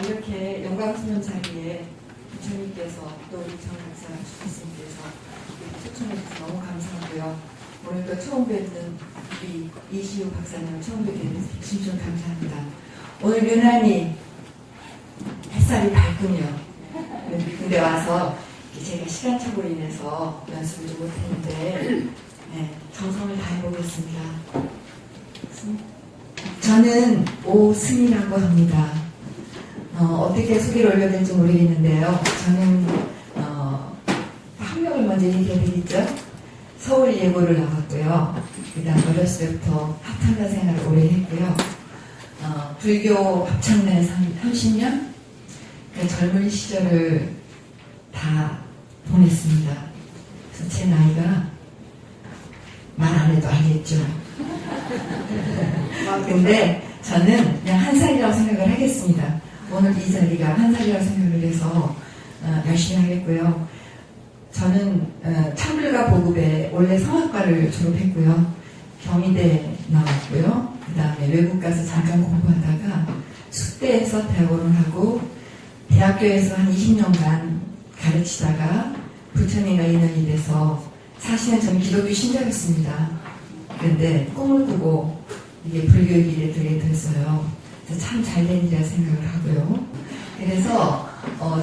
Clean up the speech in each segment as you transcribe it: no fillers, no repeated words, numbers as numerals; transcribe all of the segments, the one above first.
이렇게 영광스러운 자리에 부처님께서 또 우리 정 박사 주교수님께서 초청해 주셔서 너무 감사하고요. 오늘도 처음 뵙는 우리 이시우 박사님을 처음 뵙게 돼서 진심 감사합니다. 오늘 유난히 햇살이 밝군요. 근데 와서 제가 시간차로 인해서 연습을 좀 못했는데 정성을 다해보겠습니다. 저는 오승이라고 합니다. 어떻게 소개를 올려야 될지 모르겠는데요. 저는 학력을 먼저 얘기해드리죠. 서울 예고를 나왔고요. 그 다음 어렸을 때부터 합창가 생활을 오래 했고요. 불교 합창단에서 한 30년 그 젊은 시절을 다 보냈습니다. 그래서 제 나이가 말 안 해도 알겠죠. 근데 저는 그냥 한 살이라고 생각을 하겠습니다. 오늘 이 자리가 한 살이라고 생각을 해서 열심히 하겠고요. 저는 창불가 보급에 원래 성악과를 졸업했고요. 경희대 나왔고요. 그 다음에 외국 가서 잠깐 공부하다가 숙대에서 대학원을 하고 대학교에서 한 20년간 가르치다가 부처님과 인연이 돼서 사실은 저는 기독교 신자였습니다. 그런데 꿈을 꾸고 이게 불교의 길에 들게 됐어요. 참 잘된 일이라 생각을 하고요. 그래서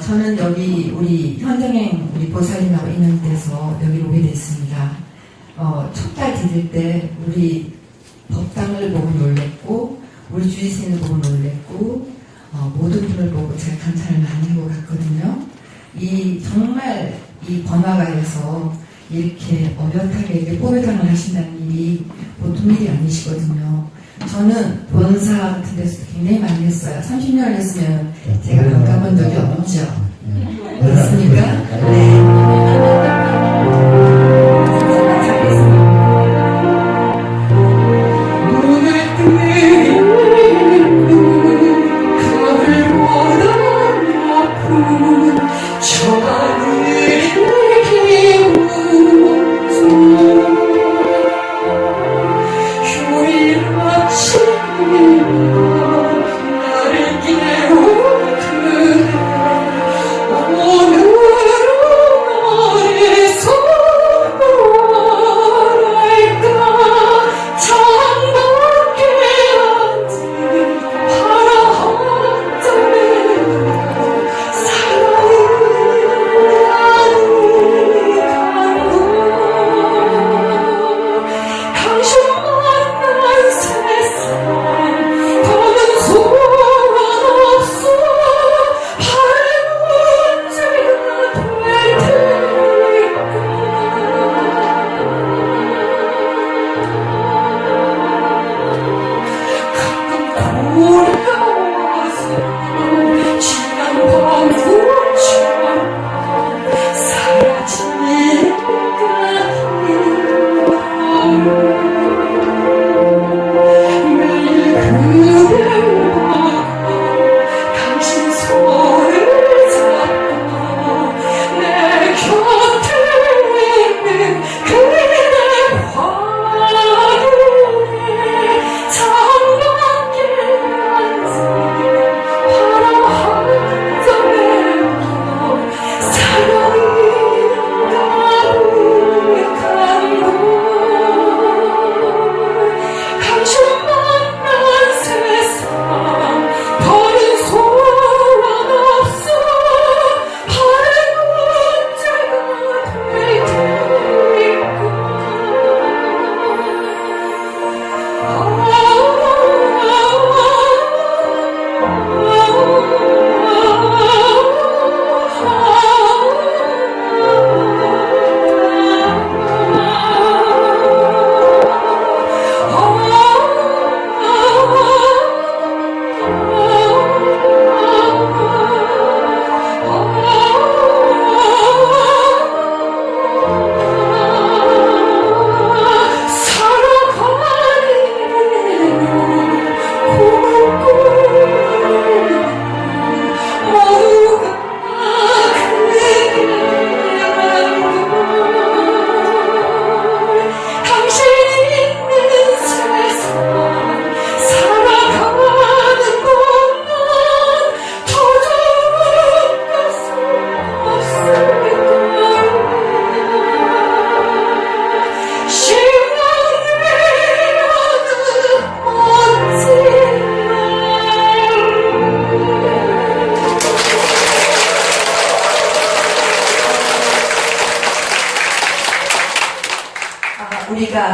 저는 여기 우리 현정행 우리 보살님하고 인연돼서 여기로 오게 됐습니다. 촛달 드릴 때 우리 법당을 보고 놀랬고 우리 주지스님을 보고 놀랬고 모든 분을 보고 제가 감탄을 많이 하고 갔거든요. 정말 이 번화가에서 이렇게 어엿하게 이렇게 뽀배당을 하신다는 일이 보통 일이 아니시거든요. 저는 본사 같은 데서 굉장히 많이 했어요. 30년을 했으면 제가 바꿔본 적이 없죠. 그렇습니까? 네.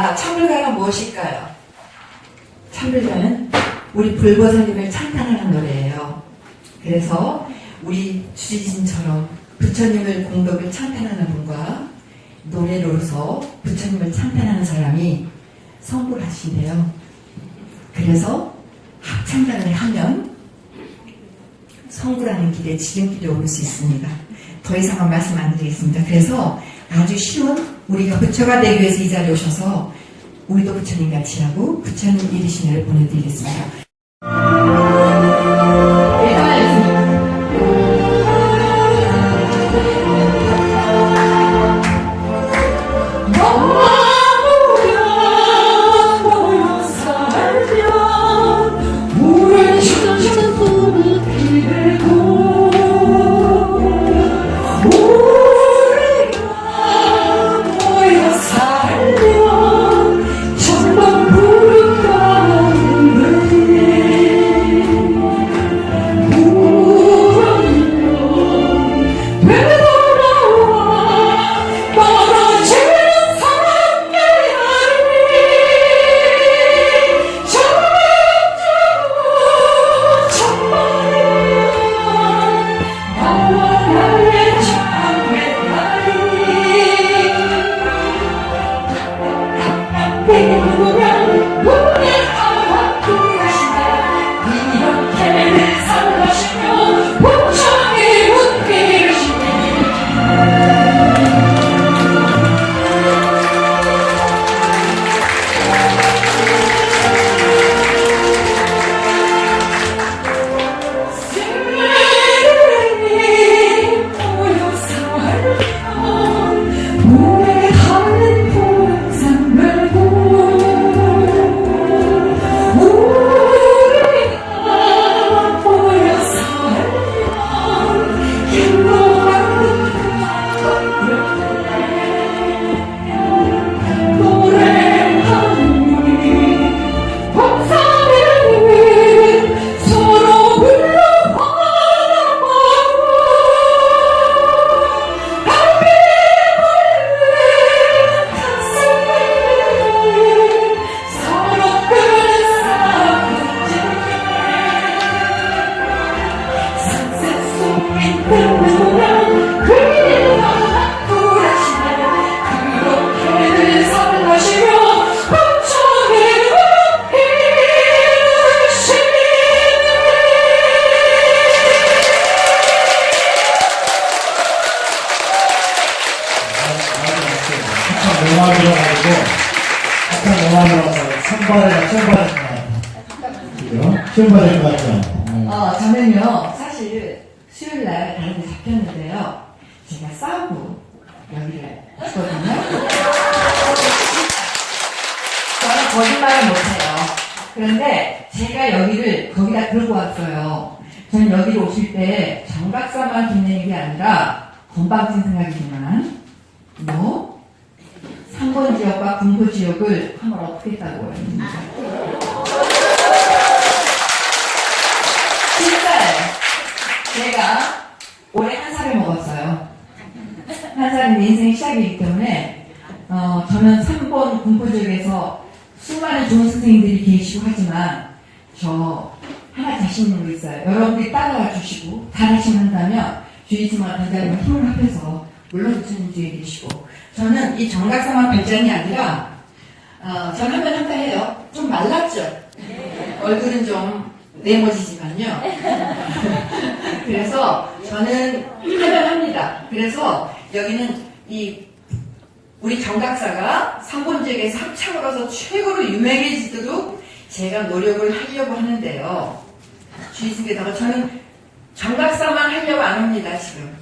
자, 찬물가가 무엇일까요? 찬물가는 우리 불보살님을 찬탄하는 노래예요. 그래서 우리 주지진처럼 부처님을 공덕을 찬탄하는 분과 노래로서 부처님을 찬탄하는 사람이 성불하신대요. 그래서 합창단을 하면 성불하는 길에 지름길에 오를 수 있습니다. 더 이상은 말씀 안 드리겠습니다. 그래서 아주 쉬운 우리가 부처가 되기 위해서 이 자리에 오셔서 우리도 부처님 같이 하고 부처님 이르시네를 보내드리겠습니다. 출발할 것 같죠? 저는요, 사실 수요일날 다른 데 잡혔는데요. 제가 싸우고 여기를 왔거든요. 저는 거짓말을 못해요. 그런데 제가 여기를 거기다 들고 왔어요. 저는 여기로 오실 때 정각사만 빛내는 게 아니라 건방진 생각이지만 뭐 3번 지역과 군포 지역을 한번 엎겠다고요. 진짜요. 제가 올해 한 살을 먹었어요. 한 살은 내 인생 시작이기 때문에 저는 3번 군포 지역에서 수많은 좋은 선생님들이 계시고 하지만 저 하나 자신 있는 거 있어요. 여러분들이 따라와 주시고 잘하시는다면 주의지만 단장님은 힘을 합해서 물론 부처님 뒤에 계시고 저는 이 정각사만 발전이 아니라 저는 하면 한다 해요. 좀 말랐죠? 얼굴은 좀 네모지지만요. 그래서 저는 하면 합니다. 그래서 여기는 우리 정각사가 삼본 지역에서 합창으로서 최고로 유명해지도록 제가 노력을 하려고 하는데요. 주의스님께다가 저는 정각사만 하려고 안 합니다, 지금.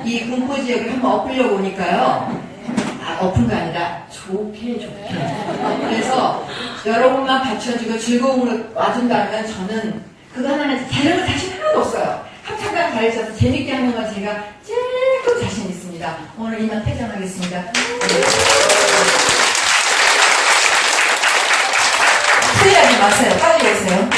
이 군포 지역을 한번 엎으려고 오니까요. 엎은 거 아니라 좋게. 그래서 여러분만 받쳐주고 즐거움으로 와준다면 저는 그거 하나는 다른 거 자신 하나도 없어요. 합창단 가르쳐서 재밌게 하는 건 제가 제일 자신 있습니다. 오늘 이만 퇴장하겠습니다. 후회하지 마세요. 빨리 오세요.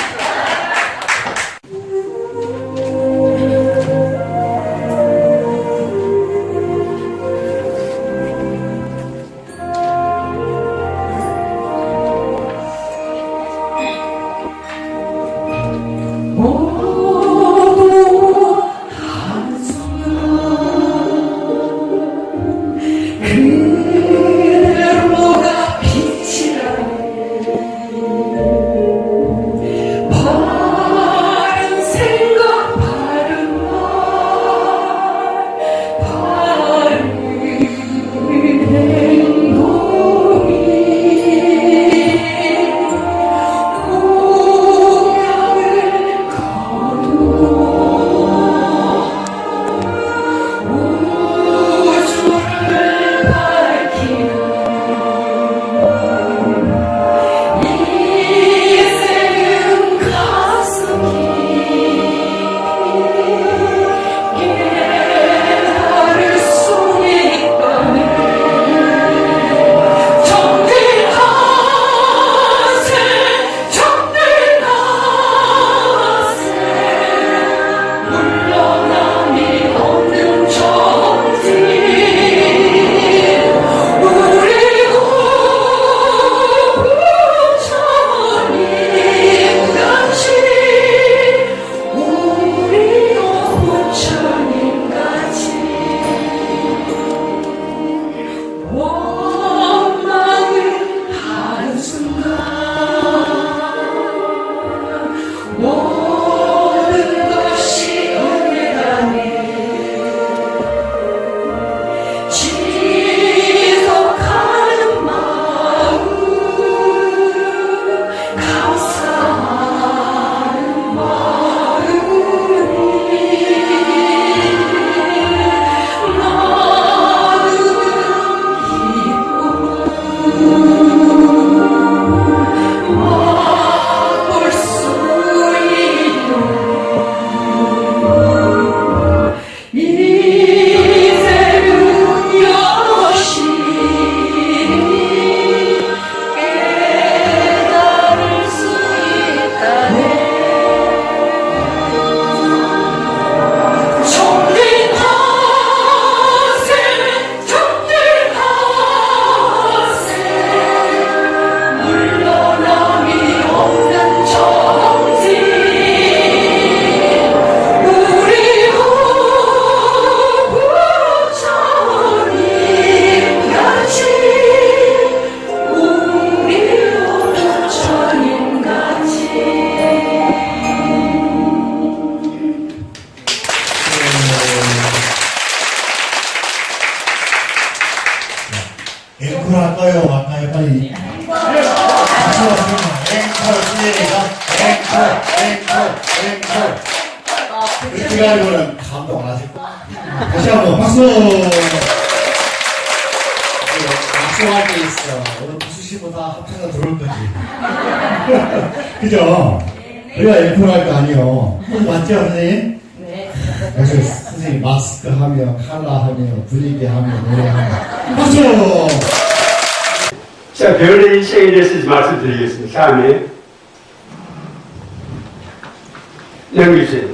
그렇게 가지고는 감동 안 하실 거예요. 다시 한번 박수! 박수할 게 있어. 오늘 박수씨보다 합체가 들어올 거지. 그죠? 우리가 F할 거 아니요. 맞죠, 선생님? 네. 그래서 선생님 마스크 하며, 칼라 하며, 분위기 하며, 노래하며. 박수! 자, 별의 일생에 대해서 말씀드리겠습니다. 다음에 넘기세요.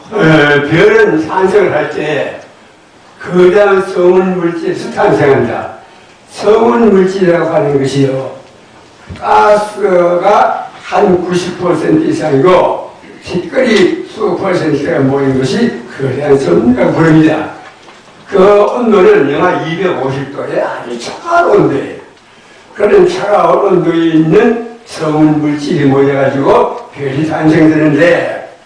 별은 탄생을 할 때 거대한 성운 물질에서 탄생한다. 성운 물질이라고 하는 것이요, 가스가 한 90% 이상이고 티끌이 수 퍼센트가 모인 것이 거대한 성운이라고 부릅니다. 그 온도는 영하 250도에 아주 차가운 온도예요. 그런 차가운 온도에 있는 성운 물질이 모여가지고 별이 탄생되는데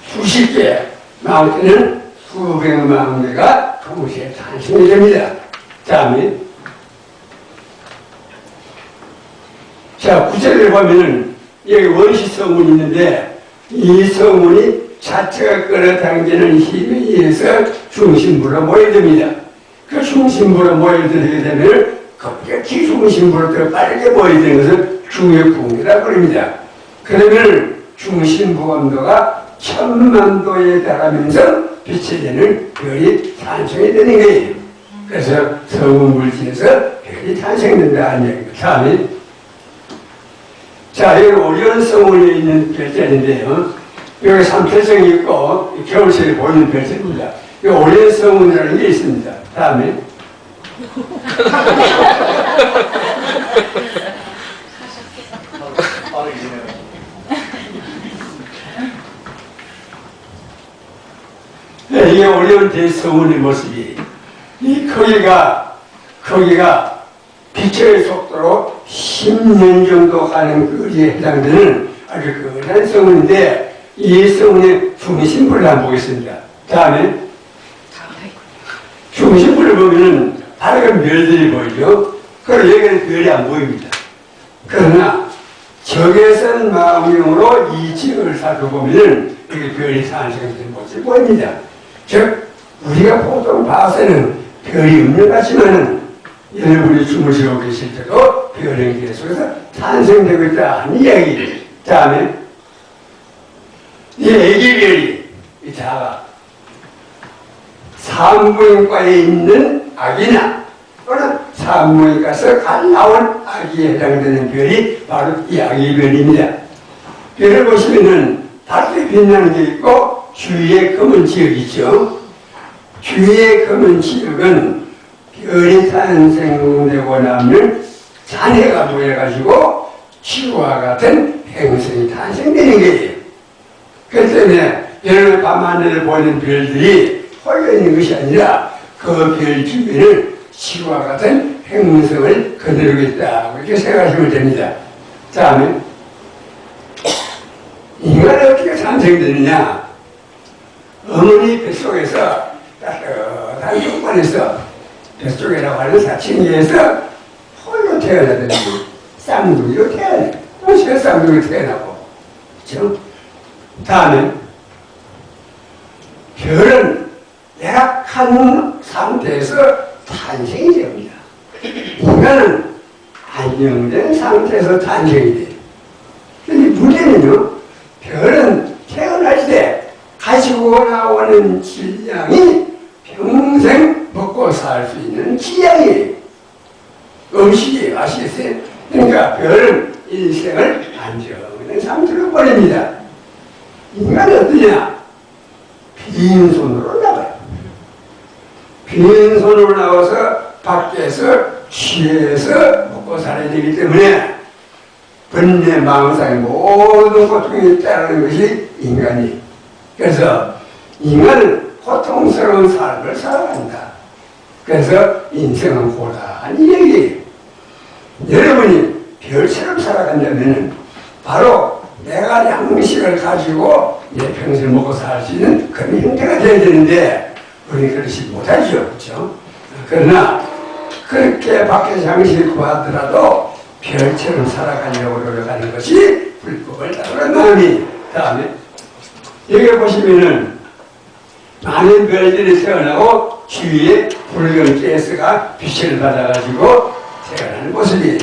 수십 개, 많게는 수백만 개가 동시에 탄생이 됩니다. 다음에 자, 구체를 보면은 여기 원시 성운이 있는데 이 성운이 자체가 끌어당기는 힘에 의해서 중심부로 모여듭니다. 그 중심부로 모여들게 되면 급격히 중심부로 더 빠르게 모여드는 것을 중력풍이라고 부릅니다. 그러면 중심부 온도가 1000만도에 달하면서 빛이 되는 별이 탄생이 되는 거예요. 그래서 성운 물질에서 별이 탄생된다는 얘기입니다. 다음에 자, 여기 오리온 성운에 있는 별자리인데요, 여기 삼태성이 있고 겨울색이 보이는 별자리입니다. 이 오리온 성운이라는 게 있습니다. 다음에 네, 이게 오리온 대성운의 모습이, 이 크기가 빛의 속도로 10년 정도 가는 거리에 해당되는 아주 거대한 성운인데, 이 성운의 중심부를 한번 보겠습니다. 다음에 중심부를 보면은 밝은 별들이 보이죠. 그리고 여기는 별이 안 보입니다. 그러나 적외선 망원경으로 이 지역을 살펴보면은 여기 별이 탄생되는 모습이 보입니다. 즉 우리가 보통 봐서는 별이 없는 것 같지만은 여러분이 주무시고 계실 때도 별은 계속해서 탄생되고 있다는 이야기예요. 다음에 이 애기별이, 이 자가 산부인과에 있는 아기나 또는 산부인과에서 갓 나온 아기에 해당되는 별이 바로 이 아기별입니다. 별을 보시면은 밝게 빛나는 게 있고 주위에 검은 지역이 있죠. 주위에 검은 지역은 별이 탄생되고 나면 잔해가 모여가지고 지구와 같은 행성이 탄생되는 거예요. 그렇기 때문에 여러분 밤하늘을 보이는 별들이 홀려 있는 것이 아니라 그 별 주변을 지구와 같은 행성을 거느리고 있다, 이렇게 생각하시면 됩니다. 다음에 인간이 어떻게 탄생되느냐? 어머니 뱃속에서 따뜻한 조건에서 뱃속이라고 하는 사칭기에서 홀로 태어나더니 쌍둥이로 태어나요. 동시에 쌍둥이로 태어나고, 그렇죠? 다음에 별은 열악한 상태에서 탄생이 됩니다. 인간은 안정된 상태에서 탄생이 돼요. 그런데 문제는요, 별은 태어날 때 가지고 나오는 질량이 평생 먹고 살 수 있는 질량이에요. 음식이 아시겠어요? 그러니까 별은 일생을 안정된 상태로 보냅니다. 인간은 어떠냐? 빈손으로 나가요. 빈손으로 나와서 밖에서 취해서 먹고 살아야 되기 때문에 번뇌 망상의 모든 고통이 따르는 것이 인간이. 그래서 인간은 고통스러운 삶을 살아간다. 그래서 인생은 고단한 얘기예요. 여러분이 별처럼 살아간다면 바로 내가 양식을 가지고 내 평생을 먹고 살 수 있는 그런 형태가 되어야 되는데 우리는 그렇지 못하죠. 그렇죠? 그러나 그렇게 밖에서 양식을 구하더라도 별처럼 살아가려고 노력하는 것이 불법을 따르는 마음이. 다음에 여기 보시면은 많은 별들이 태어나고 주위에 붉은 가스가 빛을 받아가지고 태어나는 모습이에요.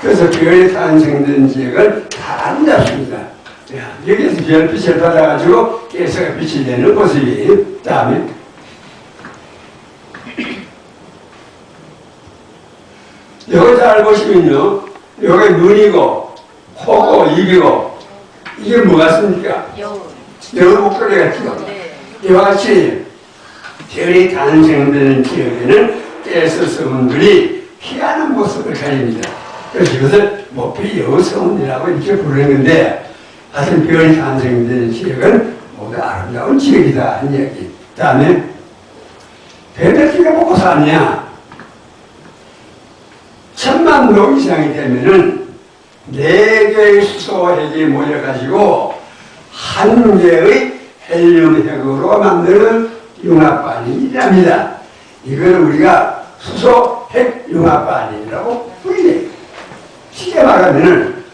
그래서 별이 탄생된 지역을 다 아름답습니다. 여기에서 별빛을 받아가지고 가스가 빛이 내는 모습이에요. 다음에 여기 잘 보시면요, 여기 눈이고 코고 입이고 이게 뭐 같습니까? 여우 목소리 같죠? 이와 같이 별이 탄생되는 지역에는 가스 성운들이 희한한 모습을 가집니다. 그래서 이것을 모피 여성이라고 이렇게 부르는 건데, 하여튼 별이 탄생되는 지역은 모두 아름다운 지역이다 하는 이야기. 다음에 별을 누가 보고 사느냐? 10,000도 이상이 되면은 4개의 수소핵이 모여가지고 한 개의 헬륨핵으로 만드는 융합반응이랍니다. 이걸 우리가 수소핵 융합반응이라고 부르죠. 쉽게 말하면은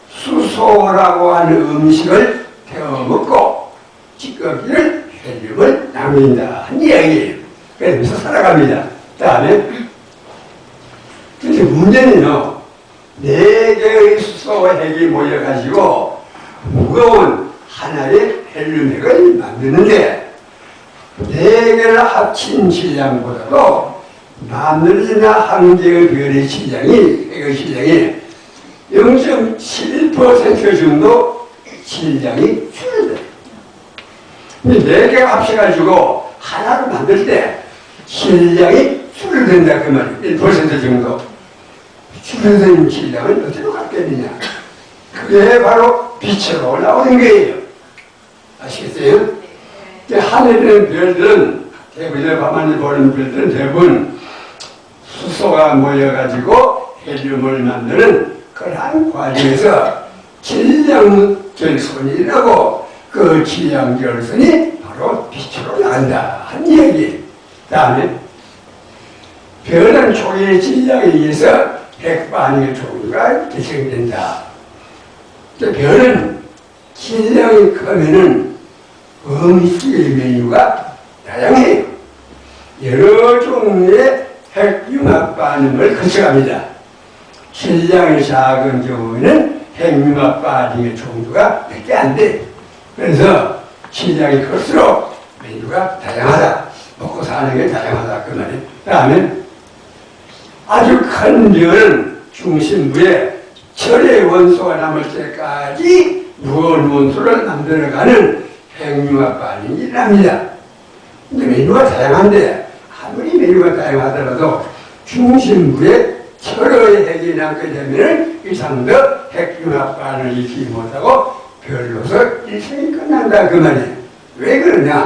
수소라고 하는 음식을 태워 먹고 찌꺼기를 헬륨을 남긴다 한 이야기예요. 그래서 살아갑니다. 다음에 근데 문제는요, 4개의 수소핵이 모여가지고 무거운 하나의 헬륨핵을 만드는데 4개를 합친 질량보다도 마늘이나 한 개의 별의 질량이 0.7% 정도 질량이 줄어들어요. 근데 4개가 합쳐가지고 하나를 만들 때 질량이 줄어든다 그 말이에요. 1% 정도. 줄어든 질량은 어디로 갔겠느냐? 그게 바로 빛으로 나오는 거예요. 아시겠어요? 하늘에 있는 별들은 대부분 밤하늘 보는 별들은 대부분 수소가 모여가지고 헬륨을 만드는 그러한 과정에서 질량결손이라고, 그 질량결손이 바로 빛으로 나간다 한 이야기예요. 다음에 별은 초기의 질량에 의해서 핵반응의 종류가 발생된다. 별은 질량이 크면은 음식의 메뉴가 다양해요. 여러 종류의 핵융합 반응을 거쳐갑니다. 질량이 작은 경우에는 핵융합 반응의 종류가 몇 개 안 돼요. 그래서 질량이 클수록 메뉴가 다양하다. 먹고 사는 게 다양하다 그 말이에요. 다음에 아주 큰 별은 중심부에 철의 원소가 남을 때까지 무거운 원소를 만들어가는 핵융합 반응이 일어납니다. 근데 메뉴가 다양한데 아무리 메뉴가 다양하더라도 중심부에 철의 핵이 남게 되면 이상 더 핵융합 반응을 일으키지 못하고 별로서 일생이 끝난다 그 말이에요. 왜 그러냐?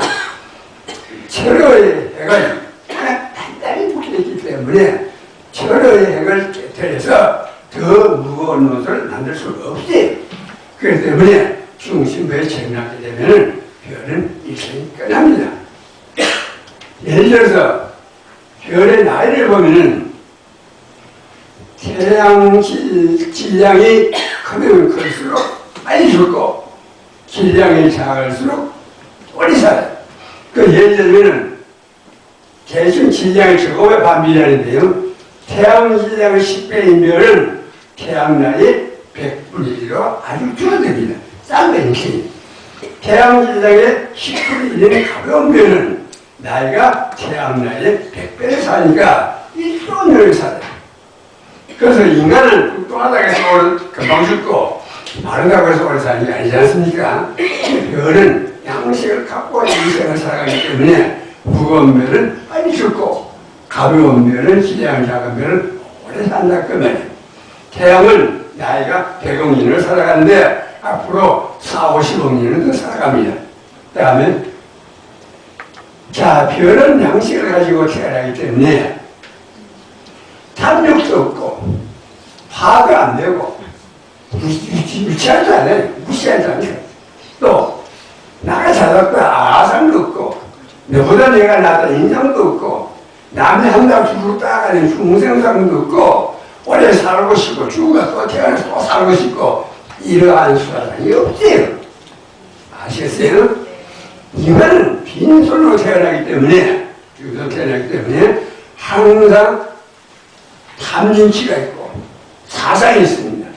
철의 핵은 단단히 묶여있기 때문에 철의 핵을 깨뜨려서 더 무거운 원소를 만들 수가 없어요. 그렇기 때문에 중심부에 정락이 되면 별은 일생이 끝납니다. 예를 들어서 별의 나이를 보면은 태양 질량이 크면 클수록 빨리 죽고 질량이 작을수록 오래 살아요. 그 예를 들면은 대충 질량이 적으면 반비례하는데요. 태양 질량의 10배인 별은 태양 나이 100분의 1로 아주 줄어듭니다. 싼 벤치. 태양 질량의 10분의 1인 가벼운 별은 나이가 태양 나이의 100배를 사니까 1조년을 살아요. 그래서 인간은 뚱뚱하다고 해서 금방 죽고 마르다고 해서 오래 사는 게 아니지 않습니까? 별은 양식을 갖고 인생을 살아가기 때문에 무거운 별은 빨리 죽고 가벼운 별은 질량이 작은 별은 오래 산다 그 말이에요. 태양은 나이가 100억 년을 살아가는데 앞으로 40-50억 년은 더 살아갑니다. 그 다음에 자, 별은 양식을 가지고 태어나기 때문에 탐욕도 없고 파가 안 되고 유치하지 않아요. 무시하지 않아요. 또 나가 잘났다 아상도 없고 너보다 내가 낫다 인상도 없고 남이 한다고 죽었다 하는 중생상도 없고 오래 살고 싶고 죽어가 또 태어나서 또 살고 싶고 이러한 수라상이 없대요. 아시겠어요? 인간은 빈손으로 태어나기 때문에 항상 탐진치가 있고 사상이 있습니다.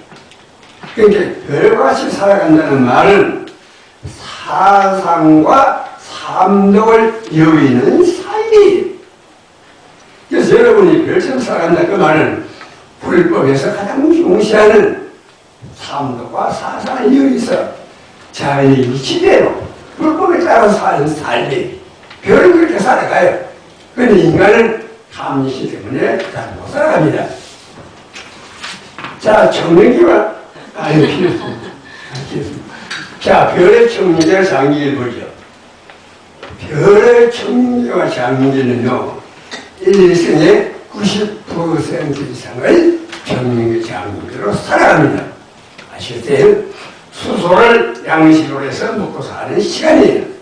그러니까 별과 같이 살아간다는 말은 사상과 삼독을 여의는 사이에요. 그래서 여러분이 별처럼 살아간다 그 말은 불법에서 가장 중시하는 삼독과 사상을 여기서 자연의 이치대로 불법에 따라서 사는 삶이 별은 그렇게 살아가요. 그런데 인간은 탐닉이 때문에 잘 못 살아갑니다. 자, 청명기와 필요했습니다. 자, 별의 청명기와 장기를 보죠. 별의 청명기와 장기는요, 일생의 90% 이상을 청명기 장기로 살아갑니다. 아시겠어요? 수소를 양식으로 해서 먹고 사는 시간이에요.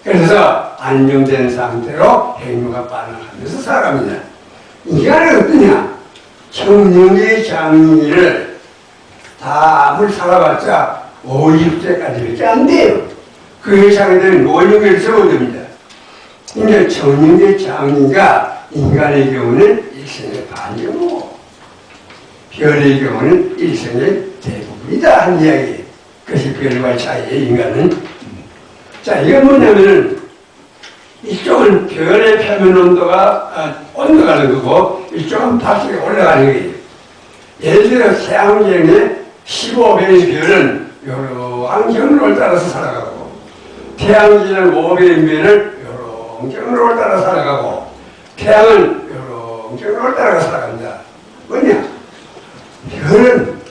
그래서 안정된 상태로 행류가 반응하면서 살아갑니다. 인간은 어떠냐? 청명기 장기를 다 아무리 살아봤자 50세까지밖에 안 돼요. 그 이상이 되면 노령을 접어듭니다. 그러니까 청명기 장기가 인간의 경우는 일생의 반이고 별의 경우는 일생의 대부분이다 한 이야기예요. 그것이 별과 차이의 인간은. 자, 이건 뭐냐면은 이쪽은 별의 표면 온도가 온도가는 거고 이쪽은 밖에 올라가는 거예요. 예를 들어 태양계의 15배의 별은 이러한 경로를 따라서 살아가고 태양계는 5배의 별은 이러한 경로를 따라 살아가고 태양은 이러한 경로를 따라 살아간다. 뭐냐? 별은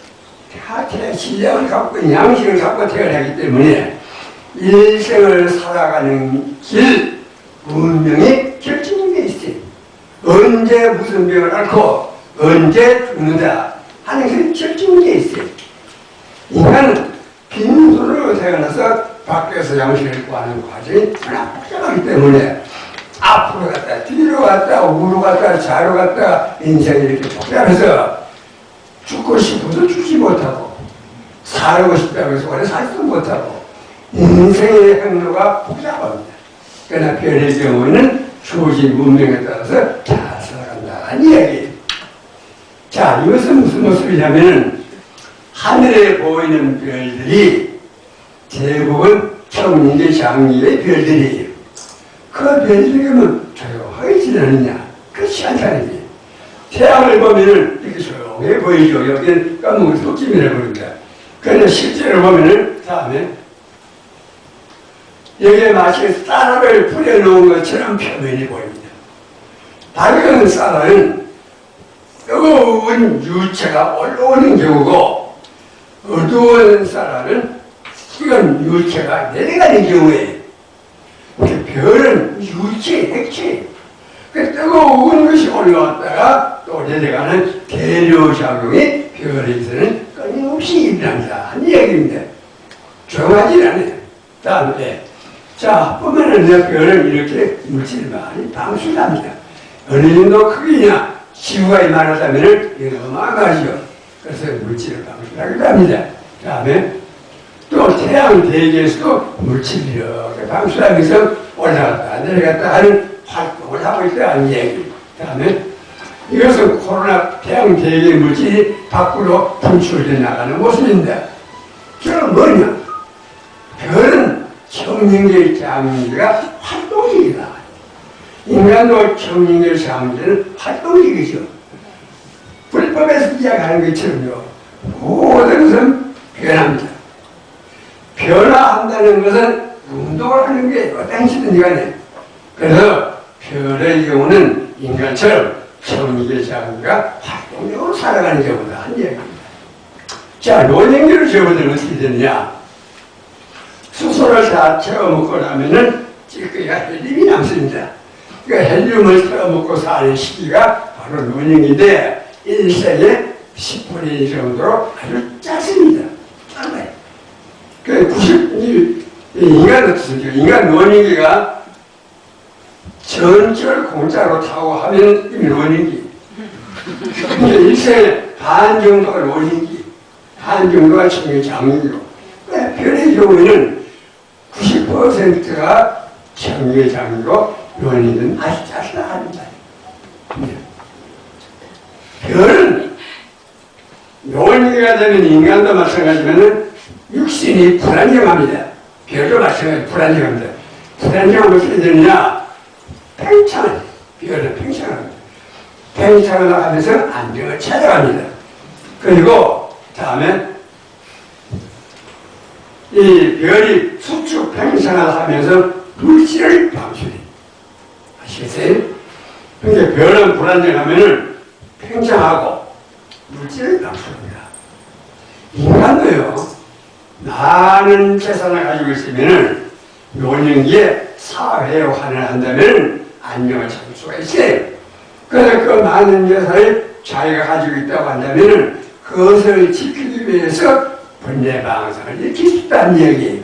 질량을 갖고 양식을 갖고 태어나기 때문에 일생을 살아가는 길 운명이 결정돼 있어요. 언제 무슨 병을 앓고 언제 죽는다 하는 것이 결정돼 있어요. 인간은 빈손으로 태어나서 밖에서 양식을 구하는 과정이 워낙 복잡하기 때문에 앞으로 갔다 뒤로 갔다 우로 갔다 좌로 갔다 인생이 이렇게 복잡해서 죽고 싶어도 죽지 못하고 살고 싶다고 해서 오래 살지도 못하고 인생의 행로가 복잡합니다. 그러나 별의 경우는 주어진 문명에 따라서 잘 살아간다는 이야기예요. 자, 이것은 무슨 모습이냐면 하늘에 보이는 별들이 대부분 청명기 장기의 별들이에요. 그 별들이 그러면 조용하게 지내느냐? 그렇지 않다는 얘기예요. 태양을 보면은 이렇게 조용해 보이죠. 여기는 까먹은 속임이라고 그럽니다. 그런데 실제로 보면은 다음에 여기에 마치 쌀을 뿌려놓은 것처럼 표면이 보입니다. 밝은 쌀은 뜨거운 유체가 올라오는 경우고 어두운 쌀은 식은 유체가 내려가는 경우에 별은 유체, 액체 그 뜨거운 것이 올라왔다가 또 내려가는 대류작용이 별에서는 끊임없이 일어납니다. 한 이야기입니다. 조용하지 않아요. 다음에 자, 보면은 별은 이렇게 물질을 많이 방출합니다. 어느 정도 크기냐 지구가 이만하다면 이건 어마어마하죠. 그래서 물질을 방출하기도 합니다. 다음에 또 태양 대기에서도 물질을 이렇게 방출하면서 올라갔다 내려갔다 하는 활동을 하고 있다는 얘기. 다음에 이것은 코로나 태양 대기 물질이 밖으로 분출돼 나가는 모습입니다. 그럼 뭐냐? 별은 청명기 장기가 활동적이다. 인간도 청명기 장기는 활동적이죠. 불법에서 이야기하는 것처럼요. 모든 것은 변합니다. 변화한다는 것은 운동을 하는 게 어떤 시든지 간에 그래서 별의 경우는 인간처럼 청명기 장기가 활동적으로 살아가는 경우다 한 얘기입니다. 자, 노년기를 접어들면 어떻게 되느냐? 수소를 다 채워먹고 나면은 찌꺼기가 헬륨이 남습니다. 그러니까 헬륨을 채워먹고 사는 시기가 바로 노년기인데 일생에 10분의 1 정도로 아주 짧습니다. 짧아요. 그 90, 인간은 어떻습니까? 인간 노년기가 전철 공짜로 타고 하면 이미 노년기. 일생에 반 정도가 원인기, 반 정도가 정유장이고, 별의 경우에는 90%가 정유장이고 원인은 아주 자세합니다. 별은 원인기가 되는 인간도 마찬가지면은 육신이 불안정합니다. 별도 마찬가지 불안정합니다. 불안정한 것이 되느냐? 팽창을, 별은 팽창을 합니다. 팽창을 하면서 안정을 찾아갑니다. 그리고 다음에 이 별이 수축 팽창을 하면서 물질을 방출해. 아시겠어요? 그러니까 별은 불안정하면은 팽창하고 물질을 방출합니다. 인간도요, 많은 재산을 가지고 있으면은 노년기에 사회화를 한다면 안정을 찾을 수가 있어요. 그래서 그 많은 재산을 자기가 가지고 있다고 한다면 그것을 지키기 위해서 번뇌방상을 일으킬 수 있다는 이야기예요.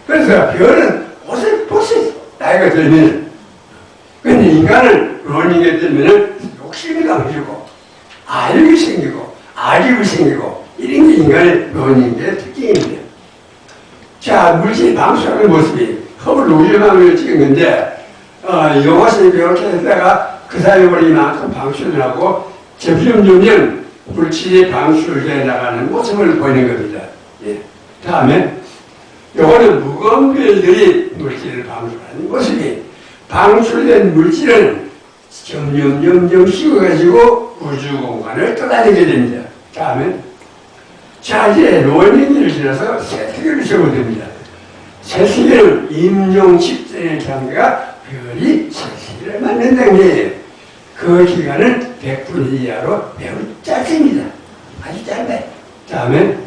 그래서 별은 옷을 벗어요. 나이가 들면. 근데 인간은 노년기에 들면 욕심이 강해지고 알력이 생기고 아집이 생기고 이런 게 인간의 노년기의 특징입니다. 자, 물질 방수하는 모습이 허블 우주망을 찍은 건데 이것을 이렇게 했다가 그 사이에 이만큼 방출을 하고 점점 물질이 방출되어 나가는 모습을 보이는 겁니다. 예. 다음에 이거는 무거운 별들이 물질을 방출하는 모습이 방출된 물질은 점점 식어가지고 우주 공간을 떠다니게 됩니다. 다음에 자, 이제 노년기를 지나서 새세계를 접어듭니다. 새세계는 임종 10전의 장기가 별이 새세계를 만든다는 게 그 기간은 100분 이하로 매우 짧습니다. 아주 짧아요. 다음에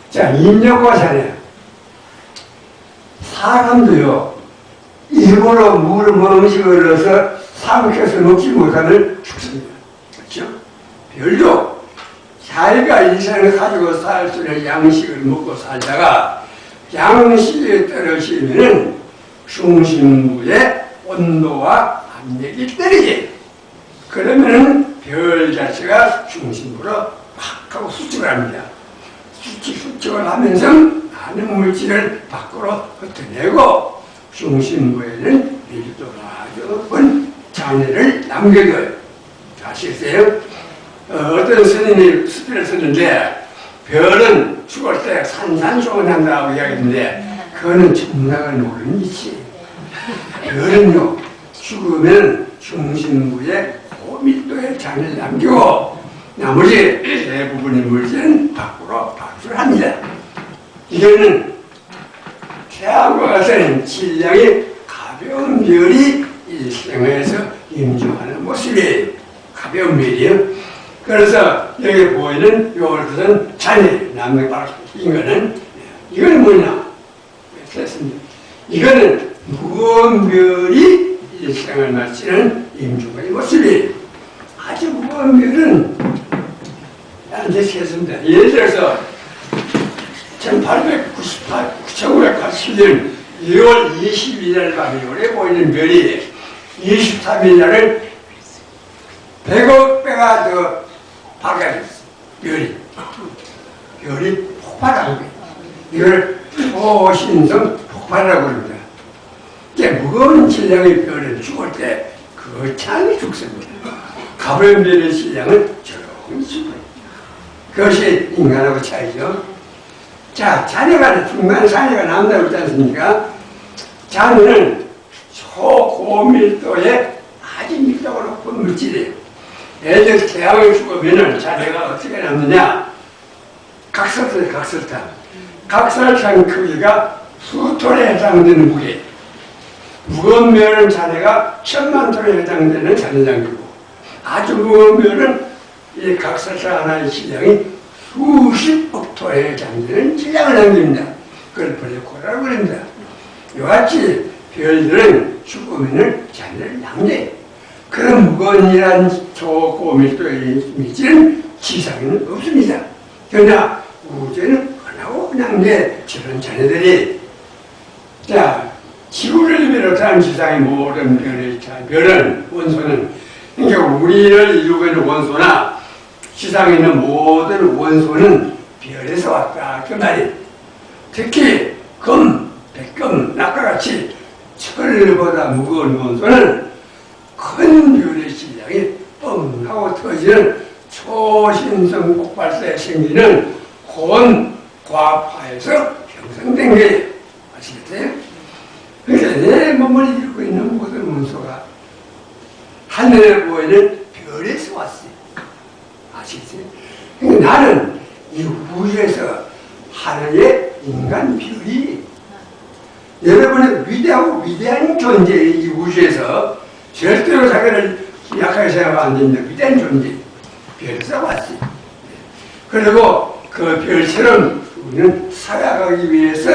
자, 임종과 자네. 사람도요, 일부러 음식을 넣어서 삼켜서 먹지 못하면 죽습니다. 그렇죠? 별도 자기가 일생을 가지고 살 수 있는 양식을 먹고 살다가 양식에 떨어지면은 중심부의 온도와 압력이 떨어져요. 그러면은 별 자체가 중심부로 확 하고 수축을 합니다. 수축을 하면서 많은 물질을 밖으로 흩어내고 중심부에는 밀도가 아주 높은 잔해를 남겨둬요. 아시겠어요? 어떤 스님이 수필을 썼는데 별은 죽을 때 산산조각 난다고 이야기했는데 그거는 정락을 모르는 이치. 별은요, 죽으면 중심부에 고밀도의 잔을 남기고 나머지 대부분의 물질은 밖으로 방출합니다. 이거는 태양과 같은 질량이 가벼운 별이 일생에서 임종하는 모습이에요. 가벼운 별이요. 그래서 여기 보이는 요것은 잔해 남는 바로 이거는 뭐냐? 이거는 무거운 별이 일생을 마치는 임종의 모습이에요. 아주 무거운 별은 이제 세습니다. 예를 들어서 1987년 2월 22일 밤에 오래 보이는 별이 23일 날은 100억 배가 더 밝아졌어. 별이 폭발하는 거예요. 이걸 초신성 폭발이라고 합니다. 이제 무거운 질량의 별은 죽을 때 거창히 죽습니다. 가벼운 별의 질량은 조용히 죽어요. 그것이 인간하고 차이죠. 자, 중간 잔해가 남다고 있지 않습니까? 잔해는 초고밀도의 아주 밀도가 높은 물질이에요. 예를 들어서 태양을 죽으면 잔해가 어떻게 남느냐? 각설탕. 각설탕 크기가 수톤에 해당되는 무게. 무거운 별은 잔해가 1000만 톤에 해당되는 잔해량이고, 아주 무거운 별은 이 각설탕 하나의 질량이 수십억 톤에 해당되는 질량을 남깁니다. 그걸 블랙홀이라고 합니다. 이같이 별들은 죽으면 잔해를 남겨요. 그런 무거운 이란 초고밀도의 물질은 지상에는 없습니다. 그러나 우주에는 흔하고 그냥 저런 잔해들이, 자, 지구를 비롯한 지상의 모든 별은 원소는, 그러니까 우리를 이루고 있는 원소나 지상에 있는 모든 원소는 별에서 왔다 그 말이. 특히 금, 백금, 낙과 같이 철보다 무거운 원소는 큰 별의 시장이 뻥 하고 터지는 초신성 폭발사에 생기는 고온 과파에서 형성된 거예요. 아시겠어요? 그러니까 내 몸을 이루고 있는 모든 원소가 하늘에 보이는 별에서 왔어요. 아시겠어요? 그러니까 나는 이 우주에서 하늘의 인간 별이 여러분의 위대하고 위대한 존재의 이 우주에서 절대로 자기를 약하게 생각하면 안 됩니다. 위대한 존재. 별에서 왔어요. 그리고 그 별처럼 우리는 살아가기 위해서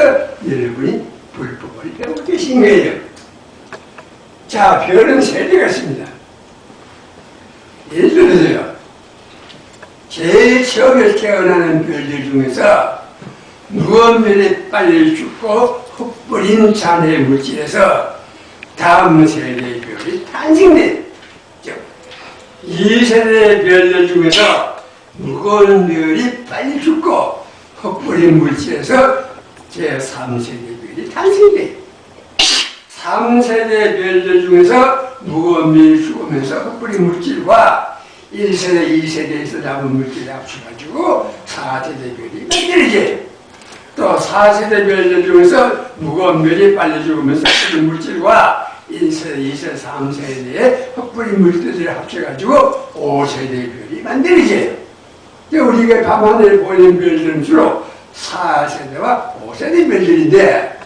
여러분이 불법을 배우고 계신 거예요. 자, 별은 세대가 있습니다. 예를 들어서요. 제일 처음에 태어나는 별들 중에서 무거운 별이 빨리 죽고 흩뿌린 잔해 물질에서 다음 세대의 별이 탄생돼요. 2세대의 별들 중에서 무거운 별이 빨리 죽고 흩뿌린 물질에서 제3세대 별이 탄생돼요. 3세대 별들 중에서 무거운 별이 죽으면서 흩뿌린 물질과 1세대, 2세대에서 남은 물질이 합쳐가지고 4세대 별이 만들어져요. 또 4세대 별들 중에서 무거운 별이 빨리 죽으면서 흩뿌린 물질과 1세대, 2세대, 3세대의 흩뿌린 물질들을 합쳐가지고 5세대 별이 만들어져요. 우리가 밤하늘에 보이는 별들은 주로 4세대와 5세대 별들인데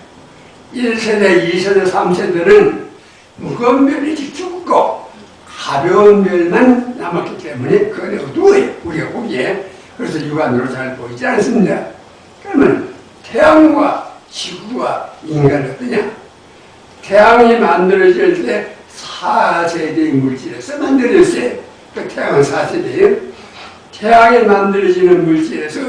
1세대, 2세대, 3세대는 무거운 별이 죽고 가벼운 별만 남았기 때문에 그건 어두워요. 우리가 보기에. 그래서 육안으로 잘 보이지 않습니다. 그러면 태양과 지구와 인간은 어떠냐? 태양이 만들어질 때 4세대의 물질에서 만들어졌어요. 그 태양은 4세대예요. 태양이 만들어지는 물질에서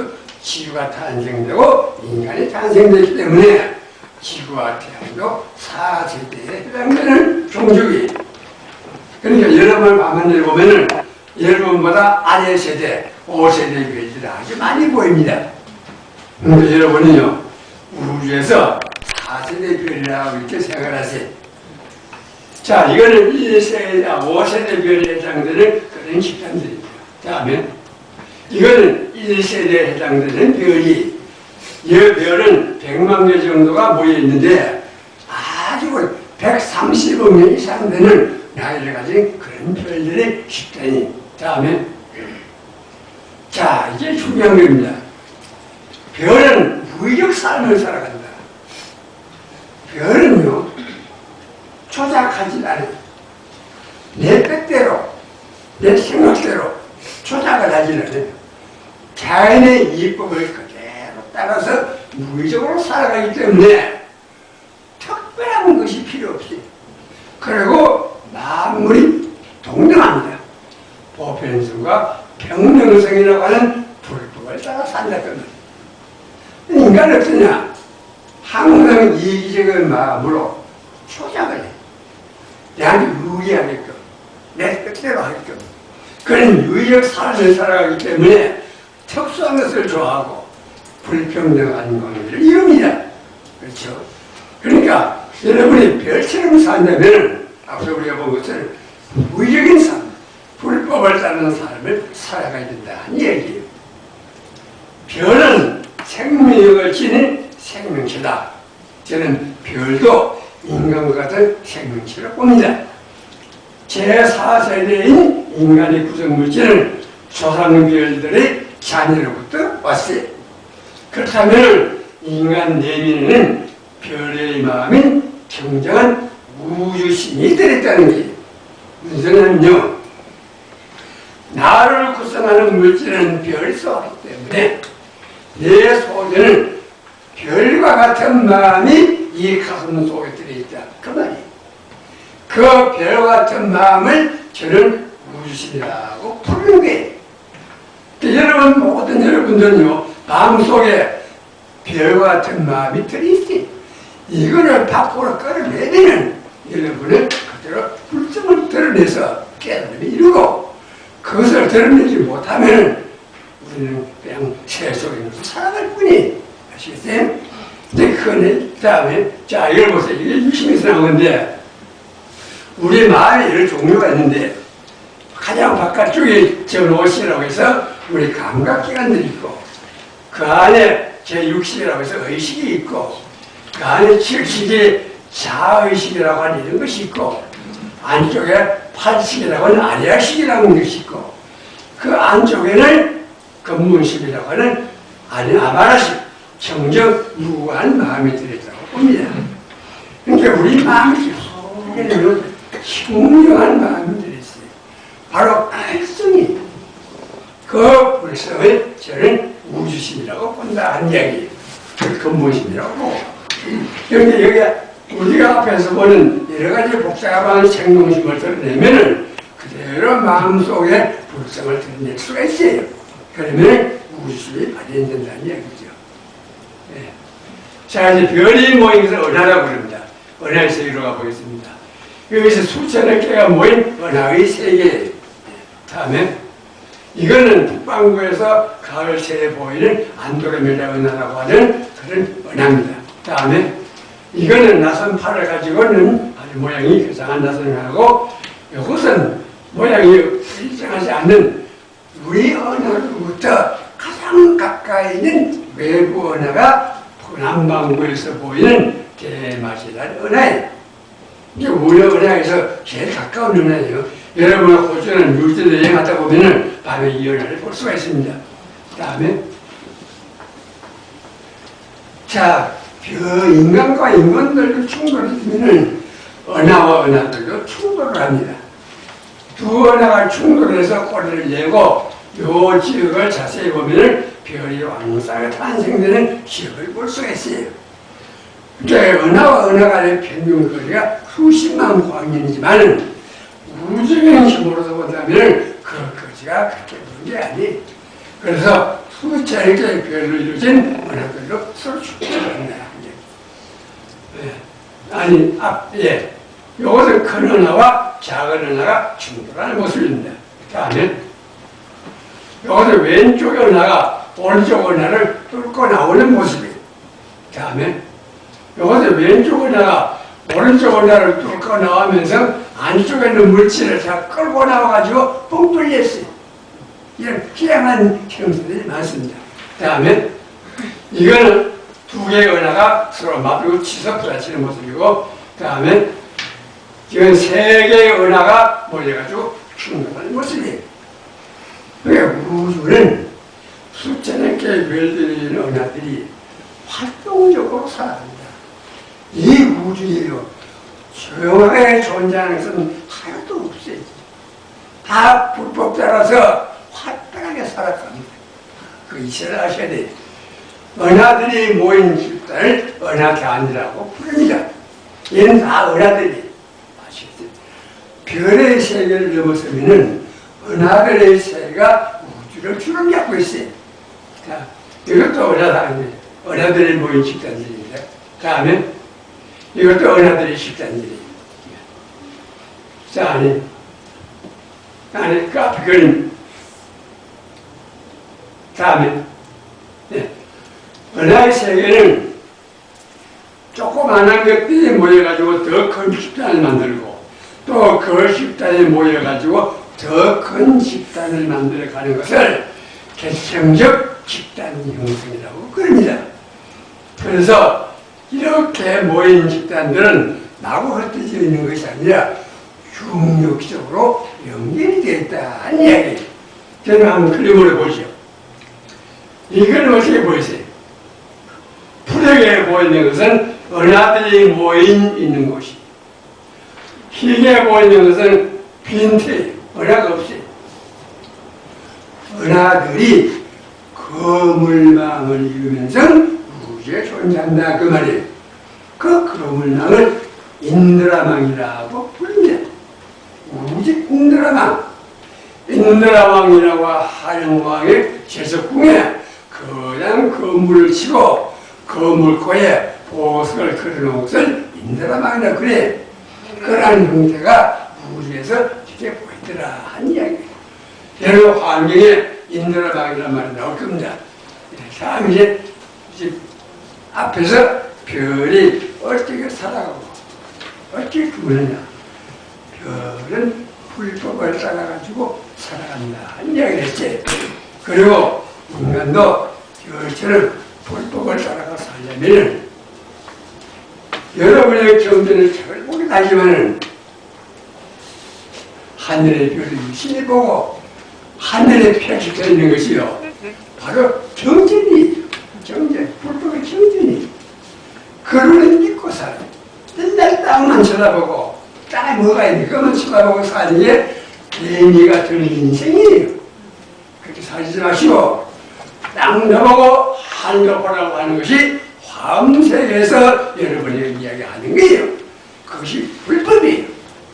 지구가 탄생되고 인간이 탄생되기 때문에 지구와 태양도 4세대에 해당되는 종족이에요. 그러니까 여러분을 밤하늘에 보면은 여러분보다 아래 세대, 5세대 별들이 아주 많이 보입니다. 그러니까 여러분은요, 우주에서 4세대 별이라고 이렇게 생각하세요. 자, 이거는 1세대, 5세대 별에 해당되는 그런 집단들입니다. 다음에 이거는 1세대에 해당되는 별이, 이 별은 100만 개 정도가 모여 있는데 아주 130억 명 이상 되는 나이를 가진 그런 별들의 집단이. 다음에 자, 이제 중요한 겁니다. 별은 무의적 삶을 살아간다. 별은요, 조작하지 않아요. 내 뜻대로, 내 생각대로 조작을 하지 않아요. 자연의 이법을 그대로 따라서 무의적으로 살아가기 때문에 특별한 것이 필요 없어요. 그리고 만물이 동등합니다. 보편성과 평등성이라고 하는 불법을 따라 산다. 인간은 어떠냐? 항상 이기적인 마음으로 조작을 해. 내한테 유리하게끔, 내 뜻대로 하게끔. 그런 유의적 삶을 살아가기 때문에 특수한 것을 좋아하고 불평등한 관계를 이룹니다. 그렇죠? 그러니까 여러분이 별처럼 산다면 앞서 우리가 본 것처럼 무의적인 삶, 불법을 따르는 삶을 살아가야 된다는 얘기예요. 별은 생명력을 지닌 생명체다. 저는 별도 인간과 같은 생명체를 봅니다. 제4세대인 인간의 구성물질은 조상별들의 자녀로부터 왔어요. 그렇다면 인간 내면에는 별의 마음인 정정한 우주심이 들어있다는 게 무슨 소리냐면요, 나를 구성하는 물질은 별에서 왔기 때문에 내 속에는 별과 같은 마음이 이 가슴 속에 들어있다. 그 말이에요. 그 별과 같은 마음을 저는 우주심이라고 부르는 거예요. 여러분, 모든 여러분들은요, 마음속에 별과 같은 마음이 들어있어요. 이거를 밖으로 끌어내면 여러분은 그대로 불성을 드러내서 깨달음이 이루고, 그것을 드러내지 못하면 우리는 그냥 새 속에서 살아갈 뿐이. 아시겠어요? 근데 그 다음에, 자, 이걸 보세요. 이게 유심에서 나온 건데, 우리 마음에 이런 종류가 있는데, 가장 바깥쪽에 제5식이라고 해서 우리 감각기관들이 있고, 그 안에 제6식이라고 해서 의식이 있고, 그 안에 7식이 자의식이라고 하는 이런 것이 있고, 안쪽에 8식이라고 하는 아리아식이라고 하는 것이 있고, 그 안쪽에는 근문식이라고 하는 아마라식, 정적 무한 마음이 들어있다고 봅니다. 그러니까 우리 마음이 속에 되면 흉흉한 마음이 들어있어요. 바로 불성이. 그 불성을 저는 우주심이라고 본다 하는 이야기예요. 그 근본심이라고 보고. 그런데 여기가 우리가 앞에서 보는 여러 가지 복잡한 생동심을 드러내면은 그대로 마음속에 불성을 드러낼 수가 있어요. 그러면 우주심이 발현된다는 이야기죠. 네. 자, 이제 별이 모인 것을 은하라고 부릅니다. 은하의 세계로 가보겠습니다. 여기서 수천억 개가 모인 은하의 세계예요. 다음에 이거는 북반구에서 가을 새에 보이는 안드로메다 은하라고 하는 그런 은하입니다. 다음에 이거는 나선팔을 가지고는 아주 모양이 이상한 나선하고 이것은 모양이 일정하지 않는 우리 은하로부터 가장 가까이 있는 외부 은하가 남반구에서 보이는 대마시라는 은하예요. 이게 우리 은하에서 제일 가까운 은하예요. 여러분 호주는 뉴질랜드 여행하다 보면은 밤에 이 은하를 볼 수가 있습니다. 그 다음에 자, 인간과 인간들도 충돌을 하면은 은하와 은하들도 충돌을 합니다. 두 은하가 충돌해서 꼬리를 내고 요 지역을 자세히 보면은 별이 왕성하게 탄생되는 지역을 볼 수가 있어요. 그러니까 은하와 은하 간의 평균거리가 수십만 광년이지만 우주적인 힘으로서 본다면 그 거리가 그렇게 먼 게 아니에요. 그래서 수천 개의 별로 이루어진 은하들로 서로 충돌한다. 아니, 예. 이것은 큰 은하와 작은 은하가 충돌하는 모습입니다. 그 다음에 이것은 왼쪽 은하가 오른쪽 은하를 뚫고 나오는 모습이에요. 그 다음에 이것은 왼쪽 은하가 오른쪽 은하를 뚫고 나오면서 안쪽에 있는 물질을 다 끌고 나와가지고 뻥 뚫렸어요. 이런 희한한 형태들이 많습니다. 그 다음에 이거는 두 개의 은하가 서로 마주치서 부딪히는 모습이고, 그 다음에 이건 세 개의 은하가 몰려가지고 충돌하는 모습이에요. 그러니까 우주는 수천억 개의 별들이 있는 은하들이 활동적으로 살아갑니다. 이 우주에요, 조용하게 존재하는 것은 하나도 없어요. 다 불법 따라서 활발하게 살아갑니다. 그 이치를 아셔야 돼요. 은하들이 모인 집단을 은하단이라고 부릅니다. 얘는 다 은하들이 아시겠어요? 별의 세계를 넘어서면은 은하들의 세계가 우주를 주름 잡고 있어요. 자, 이것도 은하단이에요. 은하들이 모인 집단들입니다. 다음에 이것도 은하들의 집단들이에요. 자, 아니, 카페 그림. 다음에, 네. 은하의 세계는 조그만한 것들이 모여가지고 더 큰 집단을 만들고, 또 그 집단이 모여가지고 더 큰 집단을 만들어가는 것을 개성적 집단 형성이라고 그럽니다. 그래서 이렇게 모인 집단들은 마구 흩어져 있는 것이 아니라 흉력적으로 연결이 되어 있다는 이야기예요. 저는 한번 그림으로 보시죠. 이건 어떻게 보이세요? 푸르게 보이는 것은 은하들이 모인 있는 곳이, 희게 보이는 것은 빈태예요. 은하가 없어요. 은하들이 거물망을 이루면서 우주에 존재한다 그 말이에요. 그 거물망을 인드라망이라고 부릅니다. 우주 인드라망. 인드라왕이라고 하영왕의 제석궁에 그냥 거물을 치고 거물코에 보석을 걸어놓은 것을 인드라망이라고 그래. 그러한 형태가 우주에서 이렇게 보이더라 한 이야기예요. 여러 환경에 인도라방이라는 말이 나올 겁니다. 사람이 이제 앞에서 별이 어떻게 살아가고 어떻게 구느냐. 별은 불법을 따라가지고 살아간다 하는 이야기를 했지. 그리고 인간도 별처럼 불법을 따라가 살려면 여러분의 경전을 잘 보긴 하지만은 하늘의 별을 유심히 보고 하늘에 펼쳐져 있는 것이요. 바로 경전이, 경전, 불법의 경전이. 그를 믿고 살아. 맨날 땅만 쳐다보고, 땅에 뭐가 있는지 그것만 쳐다보고 사는 게 개미가 되는 인생이에요. 그렇게 살지 마시고, 땅도 보고 하늘도 보라고 하는 것이 화엄세계에서 여러분에게 이야기하는 거예요. 그것이 불법이에요.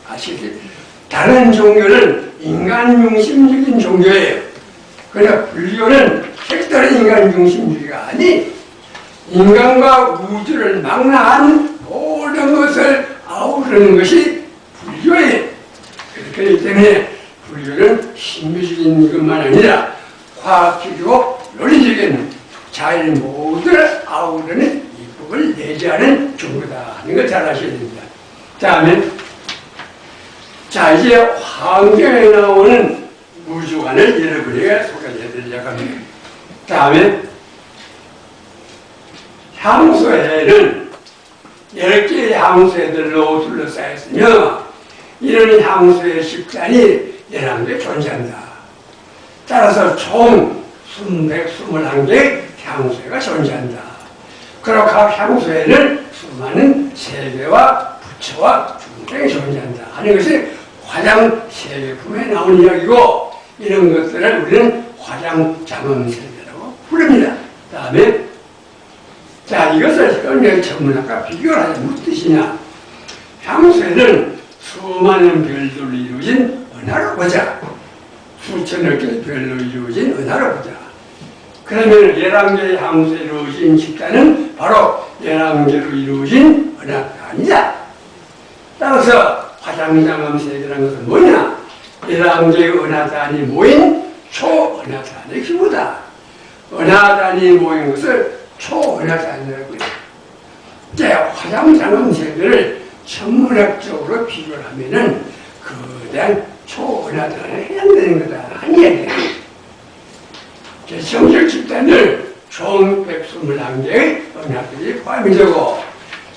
아시겠지? 다른 종교는 인간 중심적인 종교예요. 그러나 불교는 색다른 인간 중심주의가 아니 인간과 우주를 망라한 모든 것을 아우르는 것이 불교예요. 그렇기 때문에 불교는 신비적인 것만 아니라 과학적이고 논리적인 자연 모두를 아우르는 이법을 내재하는 종교다 하는 걸 잘 아셔야 됩니다. 다음에 자, 이제 환경에 나오는 우주관을 여러분에게 소개해드리려고 합니다. 다음에 향수에는 10개의 향수들로 둘러싸여 있으며 이런 향수의 집단이 11개 존재한다. 따라서 총 21개의 향수가 존재한다. 그리고 각 향수에는 수많은 세계와 부처와 중생이 존재한다 하는 것이 화장 세계품에 나오는 이야기고 이런 것들을 우리는 화장 장엄세계라고 부릅니다. 다음에 자 이것을 현대 천문학과 비교를 하자. 무슨 뜻이냐? 향수에는 수많은 별들로 이루어진 은하로 보자. 수천억 개의 별로 이루어진 은하로 보자. 그러면 11개의 향수에 이루어진 집단은 바로 11개로 이루어진 은하가 아니다. 따라서 화장장엄 세계라는 것은 뭐냐? 11개의 은하단이 모인 초은하단의 규모다. 은하단이 모인 것을 초은하단이라고 해요. 이제 화장장엄 세계를 천문학적으로 비교를 하면은 거대한 초은하단에 해당되는 거다 하는 이야기예요. 개성적 집단을 총 121개의 은하들이 포함이 되고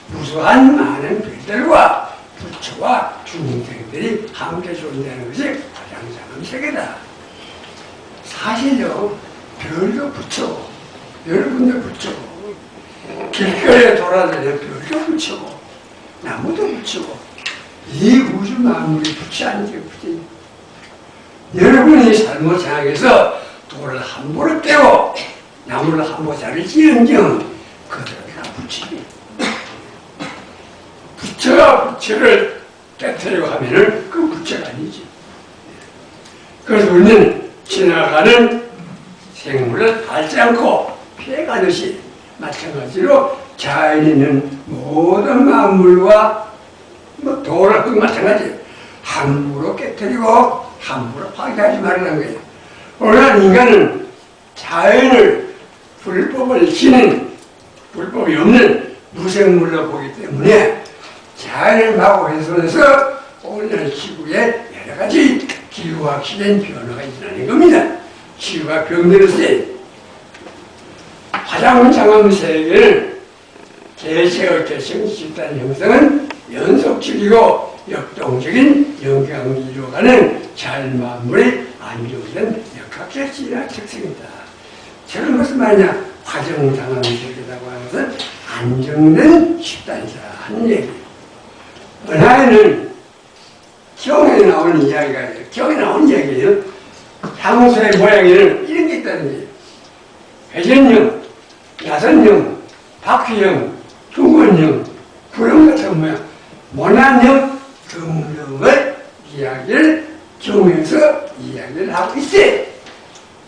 무수한 많은 별들과 부처와 중생들이 함께 존재하는 것이 화장장엄 세계다. 사실요, 별도 부처고, 여러분도 부처고, 길거리에 돌아다니는 별도 부처고, 나무도 부처고, 이 우주 만물이 부처 아니지, 부처. 여러분이 잘못 생각해서 돌을 함부로 떼고, 나무를 함부로 자를 지은정, 그들은 다 부처지. 부처가 부처를 깨뜨리고 하면은 그 부처가 아니지. 그래서 우리는 지나가는 생물을 밟지 않고 피해가듯이 마찬가지로 자연에 있는 모든 만물과 뭐 돌을 그 마찬가지 함부로 깨뜨리고 함부로 파괴하지 말라는 거예요. 오늘 인간은 자연을 불법을 지닌 불법이 없는 무생물로 보기 때문에 자연을 마구 훼손해서 오늘 지구에 여러 가지 기후학적인 변화가 일어나는 겁니다. 기후가 병들었을 때 화장장엄 세계를 개체의 개성 집단 형성은 연속적이고 역동적인 영향을 이루어가는 자연 만물의 안정된 역학적 진화 특성이다. 저는 무슨 말이냐? 화정장엄 세계라고 하는 것은 안정된 집단이다 하는 얘기예요. 은하에는 경에 나오는 이야기가 있어요. 경에 나오는 이야기예요. 향수의 모양에는 이런 게 있다는 거예요. 회전형, 야선형, 바퀴형, 둥근형, 구형 같은 모양, 모난형 등등을 이야기를 경에서 이야기를 하고 있어요.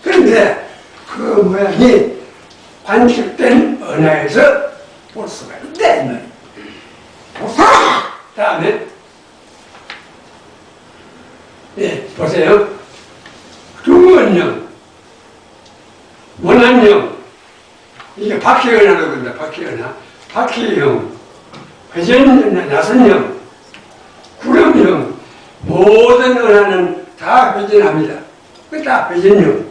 그런데 그 모양이 관측된 은하에서 볼 수가 있다 이 말이에요. 다음에 보세요. 둥근형 박혜은하라고 그런다. 박혜은아. 박혜영, 회전형, 나선형, 구름형, 모든 은하는 다 회전합니다. 그 다 회전형.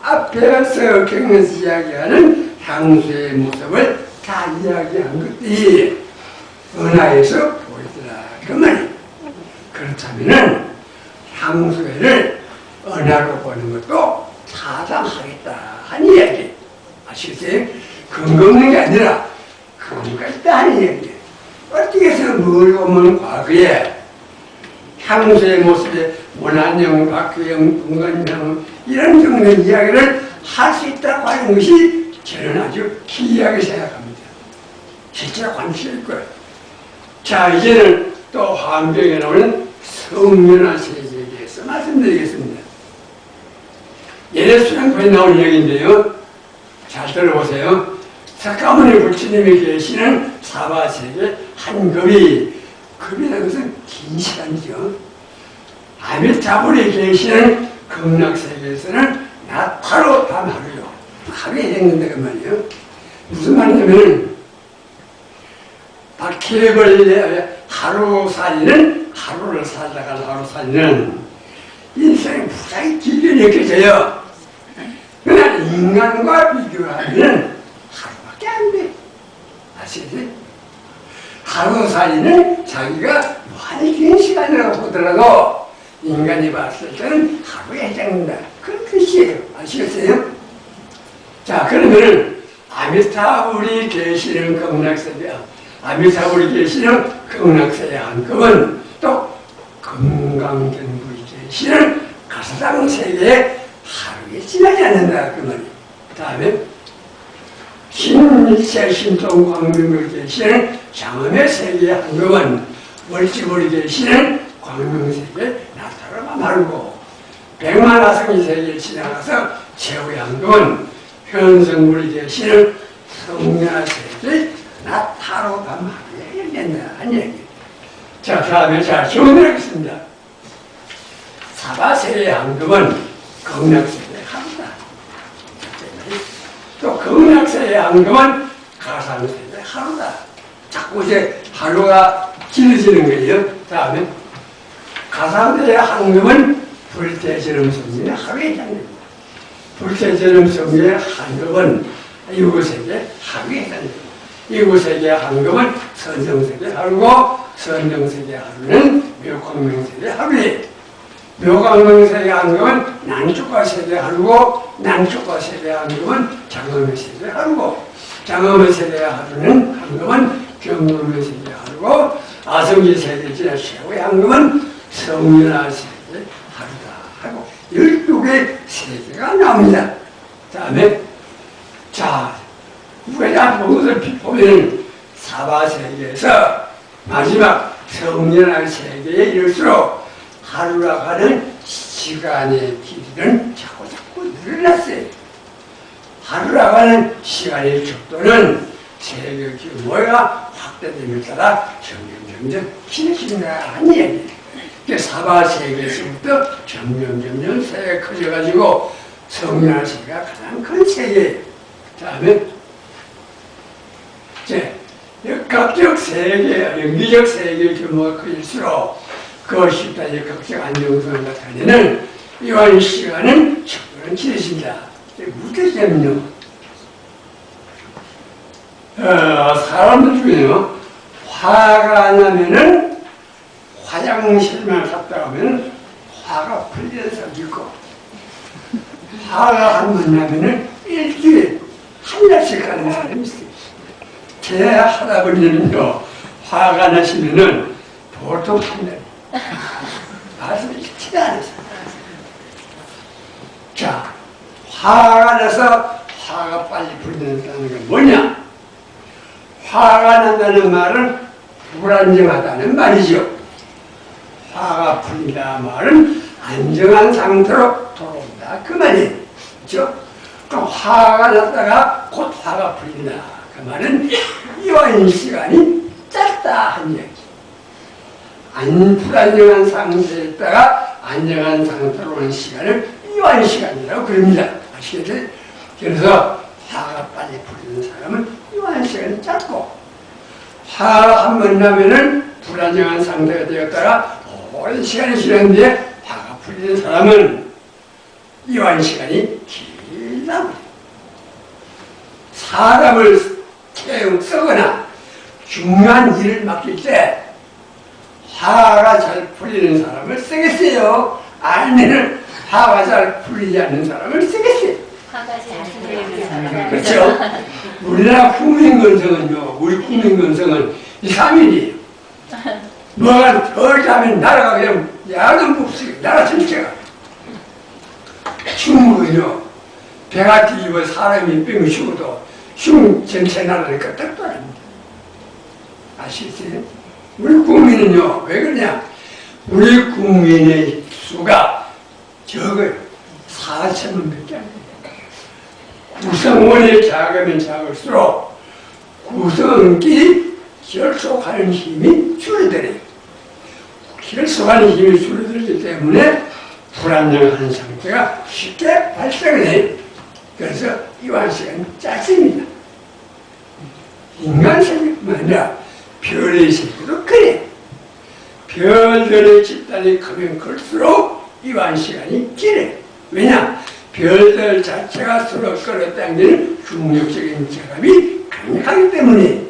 앞에서 경에서 이야기하는 향수의 모습을 다 이야기한 것들이 은하에서 보이더라. 그 말이. 그렇다면은 향수회를 은하로 보는 것도 타당하겠다 하는 이야기. 아시겠어요? 근거 없는 게 아니라 근거가 있다 하는 이야기. 어떻게 해서 뭘 보면 과거에 향수의 모습에 원한형, 박규형, 분간형 이런 종류의 이야기를 할 수 있다고 하는 것이 저는 아주 기이하게 생각합니다. 실제로 관심이 있고요. 자, 이제는 또 화엄경에 나오는 성면화 세계에 대해서 말씀드리겠습니다. 예레수양편에 나오는 이야기인데요. 잘 들어보세요. 석가모니 부처님이 계시는 사바세계 한 급이라는 것은 긴 시간이죠. 아미타불이 계시는 극락세계에서는 낮 하루 밤 하루요. 하루에 해당된다 그 말이에요. 무슨 말이냐면 바퀴벌레 하루살이는 하루를 살다가 하루살이는 인생이 무지하게 길게 느껴져요. 그러나 인간과 비교하면 하루밖에 안 돼. 아시겠지? 하루살이는 자기가 많이 긴 시간이라고 보더라도 인간이 봤을 때는 하루에 해당된다. 그런 뜻이에요. 아시겠어요? 자, 그러면은 아미타불이 계시는 극락세계, 아미타불이 계시는 극락세계 한급은 또 금강경불이 계시는 가사당세계에 하루에 지나지 않는다. 그 말이에요. 다음에 신일체 신통광명을 계시는 장엄의 세계의 한급은 월지불이 계시는 광명세계 나타나가 말고 백만화성의 세계에 지나가서 최후의 한급은 현성불이 계시는 성녀세계 나타로 밤하루에 열린다 한 얘기. 자, 다음에 질문하겠습니다. 사바세계의 한급은 극락세계의 하루다. 또 극락세계의 한급은 가상세계의 하루다. 자꾸 이제 하루가 길어지는 거예요. 다음에 가상세계의 한급은 불태저름성의 하루에 해당됩니다. 불태저름성의 한급은 유구세계 하루에 해당됩니다. 유구세계 한급은 선정세계 하루고 선정세계 하루는 묘광명세계 하루에 묘광명세계 한급은 난축과세계 하루고 난축과세계 한급은 장엄의 세계 하루고 장엄의 세계 하루는 한급은 경물의 세계 하루고 아성지 세계 지나 최후의 한급은 성윤화 세계 하루다 하고 12개의 세계가 나옵니다. 다음에 자, 우리가 보고서 보면 사바세계에서 마지막 성년할 세계에 이를수록 하루라고 하는 시간의 길이는 자꾸 늘어났어요. 하루라고 하는 시간의 속도는 세계 규모가 확대됨에 따라 점점 길어진다 하는 얘기예요. 사바세계에서부터 점점 세계가 커져가지고 성년할 세계가 가장 큰 세계예요. 다음에 역학적 세계, 연기적 세계 규모가 커질수록 그것이 따지 각적 안정성을 나타내는 이러한 시간은 속도는 길어진다. 무엇 때문에요? 사람들 중에요, 화가 나면은 화장실만 갔다 오면 화가 풀리는 사람도 있고, 화가 한 번 나면은 일주일 한 달씩 가는 사람이 있어요. 제 할아버지는요, 화가 나시면은 보통 한 달. 말씀을 읽지도 않았어요. 자, 화가 나서 화가 빨리 풀리는 건 뭐냐? 화가 난다는 말은 불안정하다는 말이죠. 화가 풀린다 말은 안정한 상태로 돌아온다 그 말이에요. 그렇죠? 그럼 화가 났다가 곧 화가 풀린다 그 말은 이완 시간이 짧다 한 얘기. 불안정한 상태에 있다가 안정한 상태로 오는 시간을 이완 시간이라고 그럽니다. 아시겠죠? 그래서 화가 화가 빨리 풀리는 사람은 이완 시간이 짧고, 화가 한 번 나면은 불안정한 상태가 되었다가 오랜 시간이 지난 뒤에 화가 풀리는 사람은 이완 시간이 길다. 사람을 쓰거나 중요한 일을 맡길 때 화가 잘 풀리는 사람을 쓰겠어요? 아니면 화가 잘 풀리지 않는 사람을 쓰겠어요? 화가 잘 풀리는 사람. 그렇죠? 우리나라 국민건성은요, 우리 국민건성은 이 3일이에요. 뭐가 덜 자면 나라가 그냥 야단 봅시다. 나라 전체가. 중국은요, 배가 뒤집어 사람이 뺑이 죽어도 중국 전체 나라는 끄떡도 안 합니다. 아시겠어요? 우리 국민은요, 왜 그러냐? 우리 국민의 수가 적어요. 4천만 밖에 안 돼요. 구성원이 작으면 작을수록 구성끼리 결속하는 힘이 줄어들어요. 결속하는 힘이 줄어들기 때문에 불안정한 상태가 쉽게 발생을 해요. 그래서 이완 시간이 짧습니다. 인간 세계뿐만 아니라 별의 세계도 그래요. 별들의 집단이 크면 클수록 이완 시간이 길어요. 왜냐? 별들 자체가 서로 끌어당기는 중력적인 제감이 강력하기 때문에.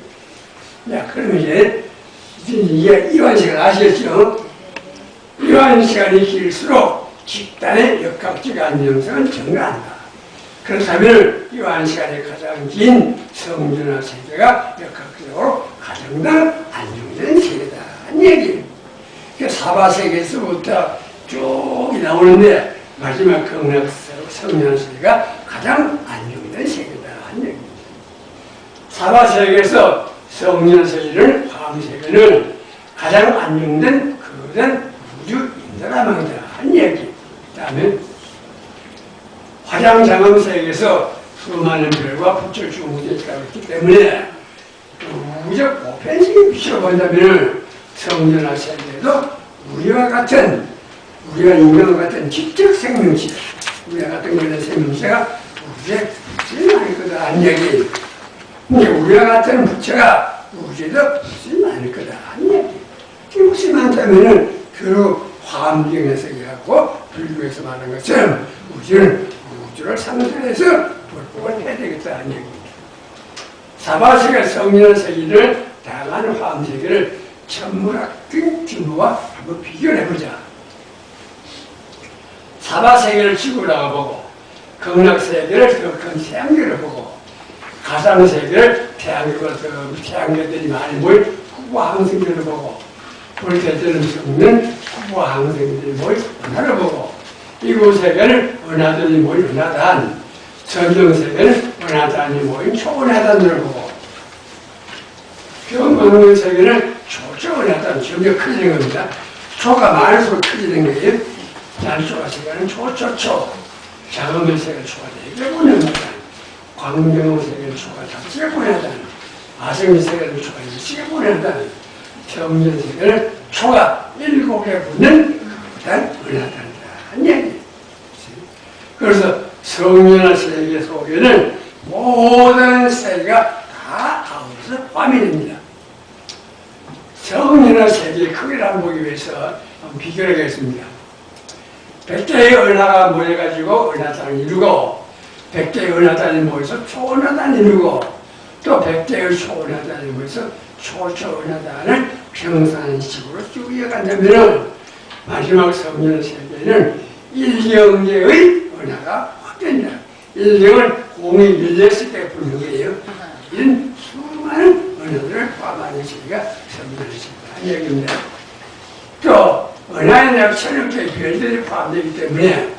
자, 그러면 이제 이완 시간 아시겠죠? 이완 시간이 길수록 집단의 역학적 안정성은 증가한다. 그렇다면 이완 시간이 가장 긴 성전화 세계가 역학적으로 가장 안정된 세계다. 이 얘기예요. 사바 세계에서부터 쭉 나오는데 마지막 극락 성전 세계가 가장 안정된 세계다. 이 얘기입니다. 사바 세계에서 성전 세계는 화음 세계는 가장 안정된 거대한 우주 인사라망이다. 한 얘기. 그 다음에 화장장엄 세계에서 수많은 별과 부처 중우대가 있기 때문에 우주적 보편식에 비춰본다면 성전화 세계에도 우리와 인간과 같은 지적 생명체, 우리와 같은 그런 생명체가 우주에 무슨 많을 거다 한 얘기. 우리와 같은 부처가 우주에도 무슨 많을 거다 한 얘기. 무슨 많다면은 결국 화엄경에서 얘기하고 불교에서 말하는 것처럼 우주를 상실해서 불법을 해야 되겠다 한 얘기입니다. 사바세계 성전 세계를 다양한 화엄 세계를 천문학적 규모와 한번 비교를 해보자. 사바세계를 지구로 나가보고 극락세계를 더 큰 태양계를 보고 가상세계를 태양계보다 더 태양계들이 많이 모인 후보항성들을 보고 불태들을 섞는 후보항성들이 모인 은하를 보고 이곳세계는 은하들이 모인 은하단, 전정세계는 은하단이 모인 초은하단들을 보고 병망의 세계는 초초은하단, 점점 커지는 겁니다. 초가 많을수록 커지는 거예요. 단초가 세계는 초초초, 장엄의 세계는 초가 4개 분야입니다. 광명의 세계는 초가 5개 분야다. 아성의 세계는 초가 6개 분야다. 정전 세계는 초가 7개 붙는 은하단이다. 한 얘기. 그래서 성전화 세계 속에는 모든 세계가 다 아우러서 포함이 됩니다. 성전화 세계의 크기를 한번 보기 위해서 한번 비교를 하겠습니다. 100개의 은하가 모여가지고 은하단을 이루고 100개의 은하단이 모여서 초은하단을 이루고 또 100개의 초은하단이 모여서 초초은하단을 평산식으로 쭉 이어간다면 마지막 성전 세계는 1경계의 은하가 확된다. 1경은 공이 밀렸을 때 붙는 거예요. 이런 수많은 은하들을 포함하는 세계가 성전 세계다. 이 얘기입니다. 또 은하에 약 1000개의 별들이 포함되기 때문에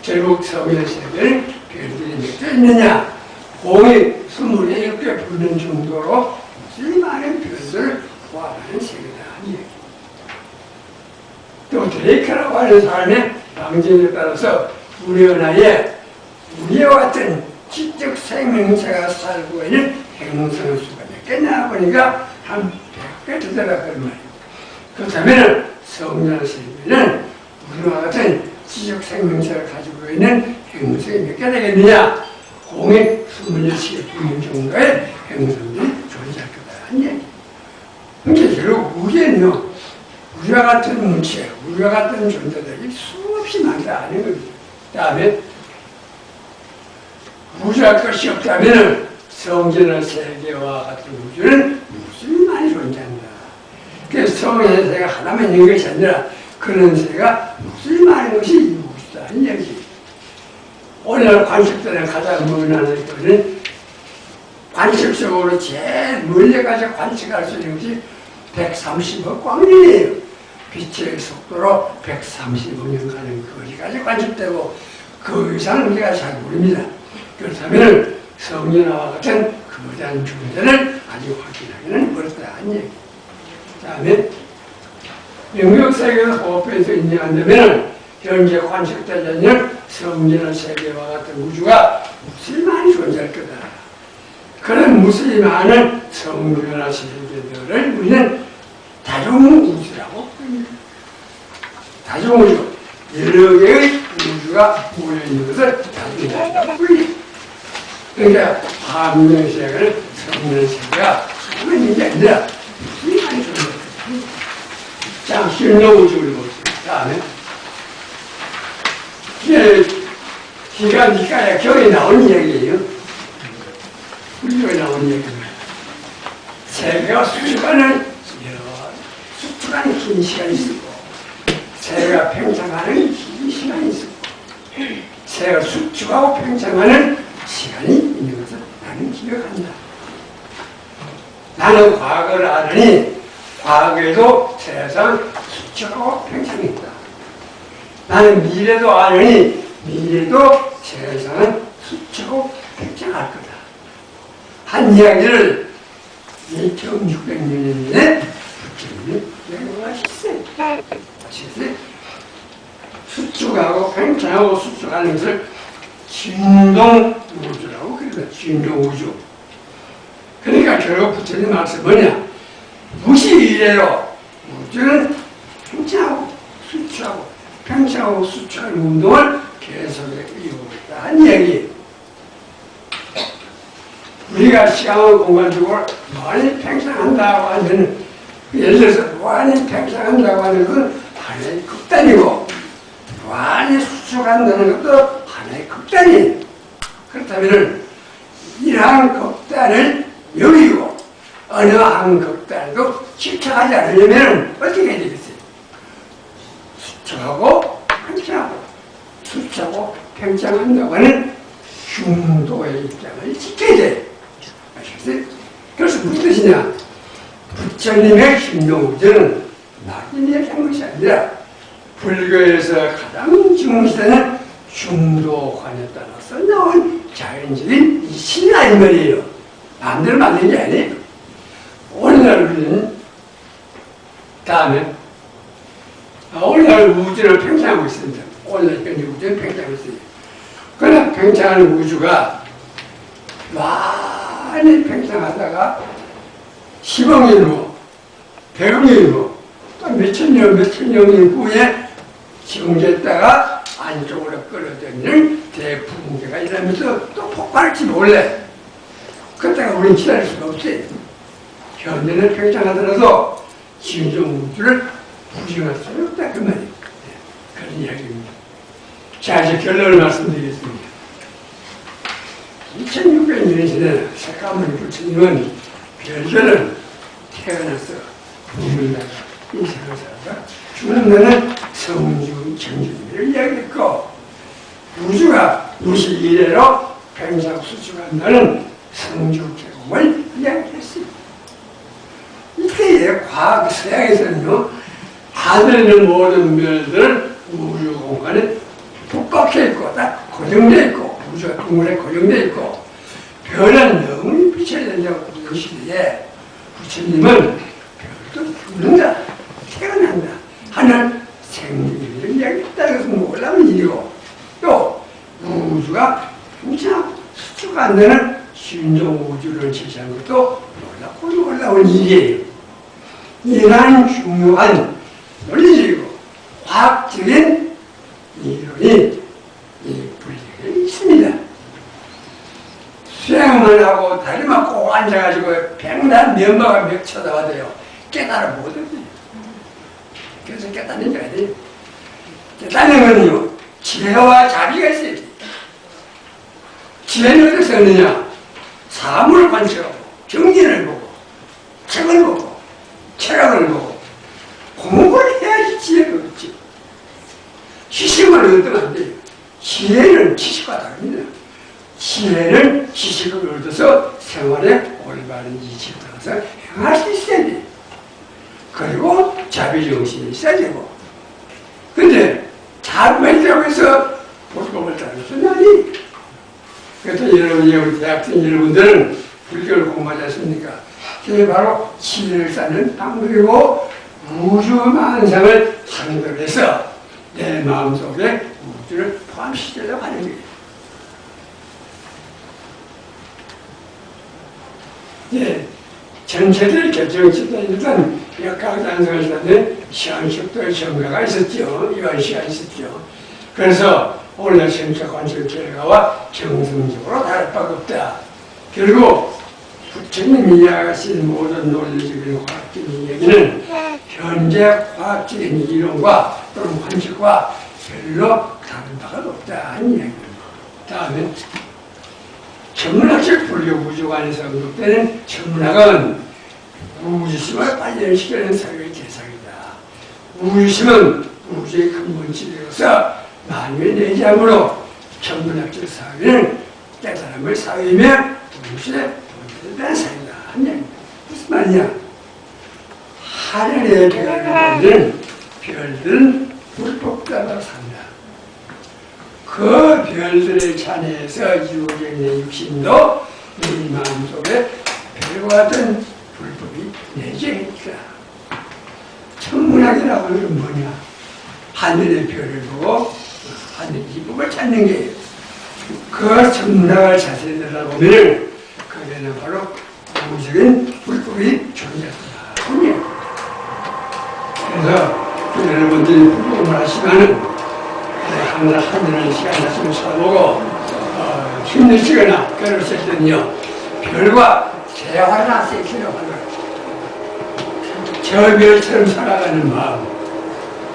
결국 성전 세계는 별들이 몇 개 있느냐? 공이 27개 붙는 정도로 무지 많은 별들을 포함하는 세계다. 이 얘기. 또 드레이크라고 하는 사람의 방정에 따라서 우리 은하에 우리와 같은 지적 생명체가 살고 있는 행성의 수가 몇 개냐 보니까 한 100개 되더라 그런 말이에요. 그렇다면 성전 세계는 우리와 같은 지적 생명체를 가지고 있는 행성이 몇 개 되겠느냐? 공에 26개 분명 정도의 행성들이 존재할 거다. 하는 얘기. 그러니까 결국 우주에는요, 우리와 같은 물체, 우리와 같은 존재들이 수없이 많다는 거죠. 그 다음에 우주할 것이 없다면 성전의 세계와 같은 우주는 무수히 존재한다. 그래서 성전의 세계가 하나만 있는 것이 아니라 그런 세계가 무수히 많은 것이 이 우주다. 이 얘기. 오늘날 관측들은 가장 무난한 것은 관측적으로 제일 멀리까지 관측할 수 있는 것이 130억 광년이에요. 빛의 속도로 135년 가는 거리까지 관측되고 그 이상은 우리가 잘 모릅니다. 그렇다면 성전화와 같은 거대한 존재를 아직 확인하기는 어렵다는 얘기. 그 다음에 영역세계에서 호흡에서 인정한다면 현재 관측되지 않는 성전의 세계와 같은 우주가 무수히 많이 존재할 거다. 그런 무수히 많은 성전의 세계들을 우리는 다중우주라고 부릅니다. 다중우주, 여러 개의 우주가 모여있는 것을 다중우주라고 부릅니다. 그러니까 화학의 세계는 성전의 세계가 하나만 있는 게 아니라 무수히 많이 존재할 거다. 자, 신성우주를 봅시다. 다음에 기가 니까야 겨에 나오는 얘기예요. 우리가 나오는 얘기입니다. 세계가 수축하는 긴 시간이 있고 세계가 팽창하는 긴 시간이 있고 세계가 수축하고 팽창하는 시간이 있는 것을 나는 기억한다. 나는 과거를 아느니 과거에도 세상 수축하고 팽창이 있다. 나는 미래도 아느니 미래도 세상은 수축하고 팽창할 거다. 한 이야기를 2600년에 부처님이 명하셨어요. 수축하고 팽창하고 수축하는 것을 진동우주라고 그래요. 진동우주. 그러니까 결국 부처님 말씀 뭐냐? 무시 이래로 우주는 팽창하고 수축하고 팽창하고 수축하는 운동을 계속해 이루고 있다. 한 얘기. 우리가 시간과 공간적으로 많이 팽창한다고 하면 예를 들어서 많이 팽창한다고 하는 것은 하나의 극단이고 많이 수축한다는 것도 하나의 극단이에요. 그렇다면 이러한 극단을 여기고 어느 한 극단도 집착하지 않으려면 어떻게 해야 되겠어요? 수축하고 팽창하고 수축하고 팽창한다고 하는 흉도의 입장을 지켜야 돼요. 아시겠어요? 그래서 무슨 뜻이냐? 부처님의 신동우주는 나쁜 얘기한 것이 아니라 불교에서 가장 중시되는 중도관에 따라서 나온 자연적인 이 신이라 이 말이에요. 마음대로 만든 게 아니에요. 오늘날 우리는 다음에 오늘날 우주를 팽창하고 있습니다. 오늘날 우주는 팽창하고 있습니다. 그러나 팽창하는 우주가 많이 팽창하다가 10억 년 후, 100억 년 후, 또 몇천 년 후에 정제했다가 안쪽으로 끌어들이는 대풍계가 일어나면서 또 폭발할지 몰래. 그때가 우리는 기다릴 수가 없어요. 현재는 팽창하더라도 진정 우주를 부정할 수는 없다. 그 말이에요. 그런 이야기입니다. 자, 이제 결론을 말씀드리겠습니다. 2600년 전에 색감은 부처님은 별들은 태어나서 부문다가 인생을 살다가 죽는 날은 성주 정진을 이야기했고 우주가 무시 이래로 팽창 수축한다는 성주 개공을 이야기했습니다. 이때의 과학 서양에서는요, 하늘에 모든 별들은 우주 공간에 북박혀 있고 딱 고정되어 있고 우주가 동물에 고정되어 있고 별은 너무 빛을 내려고 그 시대에 부처님은 별도 죽는다, 태어난다 하는 생리를 이야기했다는 것은 놀라운 일이고 또 우주가 팽창하고 수축한다는 신종우주를 제시한 것도 놀라운 일이에요. 이러한 중요한 논리적이고 과학적인 이론이 이 불교에 있습니다. 수행만 하고 다리만 꼭 앉아가지고 백날 면마가 몇 쳐다봐도요 깨달아 못하지. 그래서 깨닫는 게 돼요. 깨닫는 건요 지혜와 자비가 있어야 돼. 지혜는 어디서 얻느냐? 사물을 관찰하고 정진을 보고 책을 보고 철학을 보고 공부를 해야지 지혜를 얻지. 지식을 얻으면 안 돼요. 지혜는 지식과 다릅니다. 지혜는 지식을 얻어서 생활에 올바른 이치에 따라서 행할 수 있어야 돼. 그리고 자비정신이 있어야 되고. 근데 자비라고 해서 불법을 따르는 것은 아니. 그래서 여러분이 우리 대학생 여러분들은 불교를 공부하지 않습니까? 그게 바로 지혜를 쌓는 방법이고 우주 만상을 상대로 해서 내 마음속에 우주를 포함시키려고 하는 거예요. 예, 전체들 결정시켰다. 일단 역학단성을 하는 시간식도의 정가가 있었죠. 이완 시간이 있었죠. 그래서 오늘날 생체 관찰 결과와 정성적으로 다를 바가 없다. 결국 부처님이 이야기하신 모든 논리적인 과학적인 얘기는 현재 과학적인 이론과 또는 관측과 별로 다른 바가 없다 하는 이야기입니다. 다음에 천문학적 불교 우주관에서 언급되는 천문학은 우주심을 발현시키는 사회의 대상이다. 우주심은 우주의 근본질로서 만유에 내재함으로 천문학적 사회는 깨달음의 사회이며 동시에 본질에 사회다 하는 얘기입니다. 무슨 말이냐? 하늘의 별을 보는 별들은 불법자로 산다. 그 별들의 잔해에서 이루어진 육신도 내 마음속에 별과 같은 불법이 내재했다. 천문학이라고 하는 건 뭐냐? 하늘의 별을 보고 하늘 이법을 찾는 게 그 천문학을 자세히 들여다보면 그게는 바로 우주적인 불법이 존재한다. 그래서 여러분들이 불법을 하시면은 항상 하늘을 시간 났으면 쳐다보고 힘드시거나 괴로우실 때는요 별과 대화나 섹시라고 하는 거예요. 저 별처럼 살아가는 마음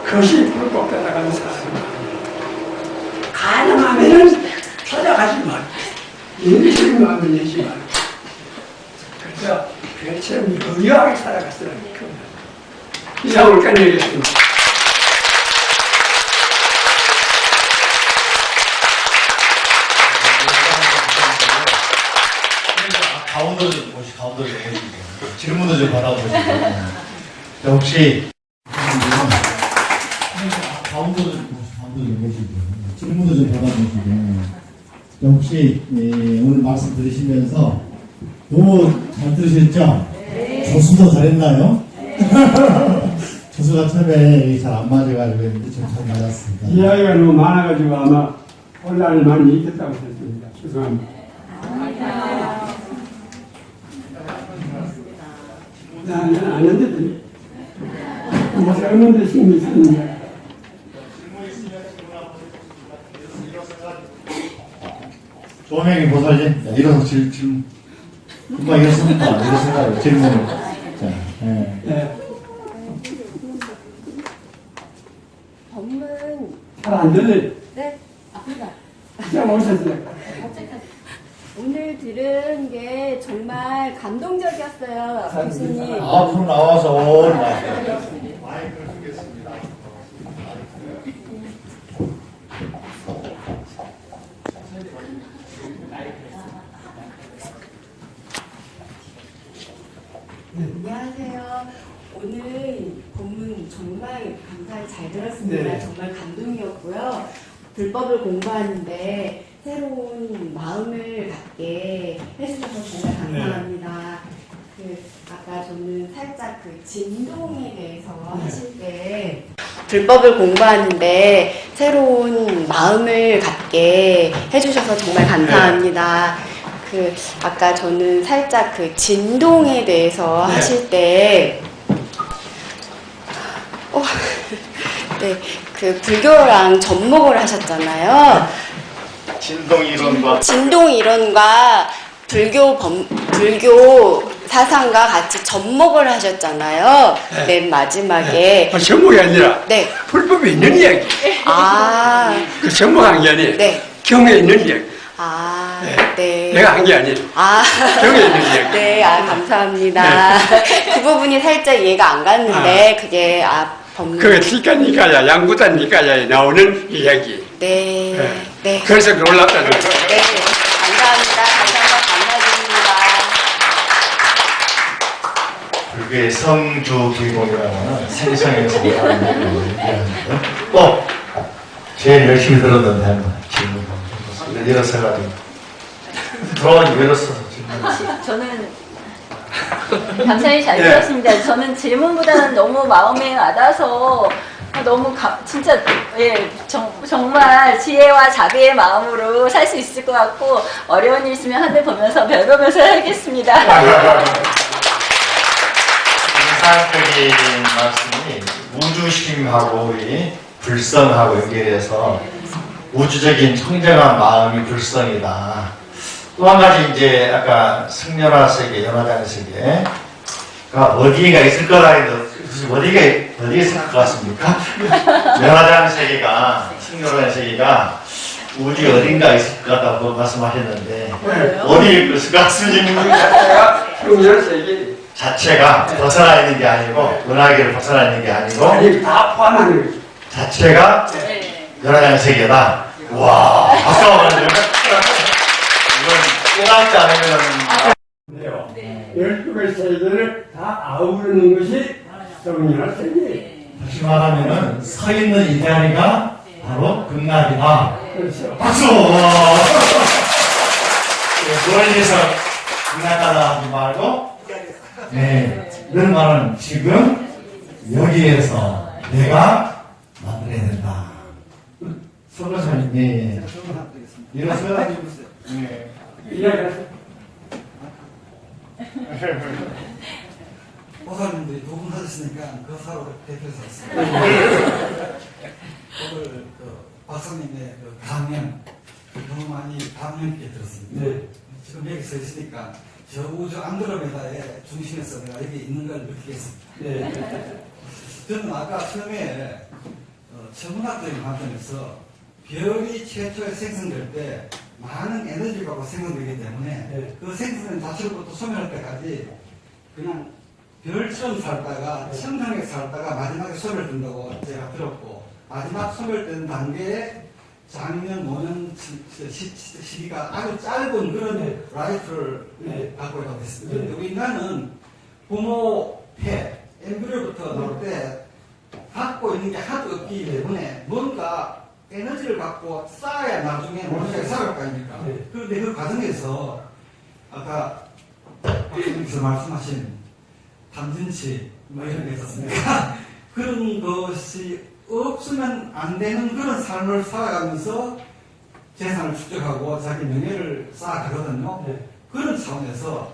그것이 불법 따라가는 사람의 마음이에요. 가능하면은 찾아가지 말고 인기적인 마음을 내지 말고 그래서 별처럼 여유하게 살아갔으라는 겁니다. 이상을 끝내겠습니다. 가운데로 좀 모시고 질문을 좀 받아보시고 혹시 가운데로 좀 모시고 질문을 좀 받아보시고 혹시 오늘 말씀 들으시면서 너무 잘 들으셨죠? 네. 조수도 잘했나요? 네. 조수가 처음에 잘 안 맞아가지고 했는데 좀 잘 맞았습니다. 이야기가 너무 많아가지고 아마 혼란을 많이 일으켰다고 생각합니다. 죄송합니다. 나는 안 했는데 뭐 잘못된 힘이 있었는데 조명이 보살님 일어서 질문 금방 일어섭니다. 일어서가지고 질문을 자, 네. 법문 잘 안 들려요. 네 아프다. 진짜 멋있었어요. 오늘 들은 게 정말 감동적이었어요, 교수님. 앞으로 나와서 마이크를 쓰겠습니다. 안녕하세요. 오늘 본문 정말 감사히 잘 들었습니다. 네. 정말 감동이었고요. 불법을 공부하는데 새로운 마음을 갖게 해주셔서 정말 감사합니다. 아까 저는 살짝 그 진동에 대해서 하실 때 불법을 공부하는데 새로운 마음을 갖게 해주셔서 정말 감사합니다. 아까 저는 살짝 그 진동에 대해서 하실 때 네, 그 불교랑 접목을 하셨잖아요. 진동 이론과 진동 이론과 불교 사상과 같이 접목을 하셨잖아요. 네. 맨 마지막에. 전목이 아니라 네. 불법에 있는 이야기. 아, 그 전목한 게 아니에요. 네. 경에 있는 이야기. 아, 네. 네. 내가 한 게 아니에요. 아, 경에 있는 이야기. 네, 감사합니다. 그 부분이 살짝 이해가 안 갔는데, 그게, 법문. 그게 티카니까야, 양구단니까야에 나오는 이야기. 네, 네. 네. 그래서 놀랍다는 거예요. 네, 감사합니다. 다시 한번 감사드립니다. 불교의 성주 기공이라는 생성에서 하는 얘기하는데 또 제일 열심히 들었는데 한번 질문 한번 일어서가지고 들어오니 일어서서 질문했어요. 저는 감사히 잘 예. 들었습니다. 저는 질문보다는 너무 마음에 와닿아서 너무 진짜 정말 지혜와 자비의 마음으로 살 수 있을 것 같고 어려운 일 있으면 하늘 보면서 별 보면서 살겠습니다. 인상적인 말씀이 우주심하고 우리 불성하고 연결해서 우주적인 청정한 마음이 불성이다. 또 한 가지 이제 아까 승연화 세계, 연화장 세계가 어디가 있을 거라 해도 어디가 있을 것 같습니까? 연화장 세계가 승연화 세계가 우주 어딘가 있을 것 같다고 말씀하셨는데 어디일 것 같습니까? 풍년세계 자체가 벗어나 있는 게 아니고 은하계를 벗어나 있는 게 아니고 아니 다 포함하는 거죠. 자체가 연화장 세계다. 와, 박수 한번 주세요. 이건 깨닫지 않으면 12개 세계를 다 아우르는 것이 성연화 세계예요. 다시 말하면은 서 있는 이 자리가 바로 극락이다. 그렇죠. 박수! 멀리서 극락하다 하지 말고 이런 말은 지금 여기에서 내가 만들어야 된다. 서로사님, 일어서가지고 이야기하세요. 보살님들이 두 분 하셨으니까 그 사로 대표해서 왔습니다. 오늘 그 박사님의 그 강연 너무 많이 감명 깊게 들었습니다. 네. 지금 여기 서 있으니까 저 우주 안드로메다의 중심에서 내가 여기 있는 걸 느끼겠습니다. 네. 저는 아까 처음에 천문학적인 관점에서 별이 최초에 생성될 때 많은 에너지를 갖고 생성되기 때문에 네. 그 생성된 자체로부터 소멸할 때까지 그냥 별처럼 살다가 청정하게 살다가 마지막에 소멸된다고 제가 들었고 마지막 소멸되는 단계에 작년, 5년 시기가 아주 짧은 그런 라이프를 갖고 있다고 했습니다. 그런데 우리 인간은 부모 폐, 엠브리오부터 나올 때 갖고 있는 게 하나도 없기 때문에 뭔가 에너지를 갖고 쌓아야 나중에 오른쪽에 살아갈 거 아닙니까? 그런데 그 과정에서 아까 박사님께서 말씀하신 탐진치 뭐 이런 게 있었습니까? 그런 것이 없으면 안 되는 그런 삶을 살아가면서 재산을 축적하고 자기 명예를 쌓아가거든요. 그런 차원에서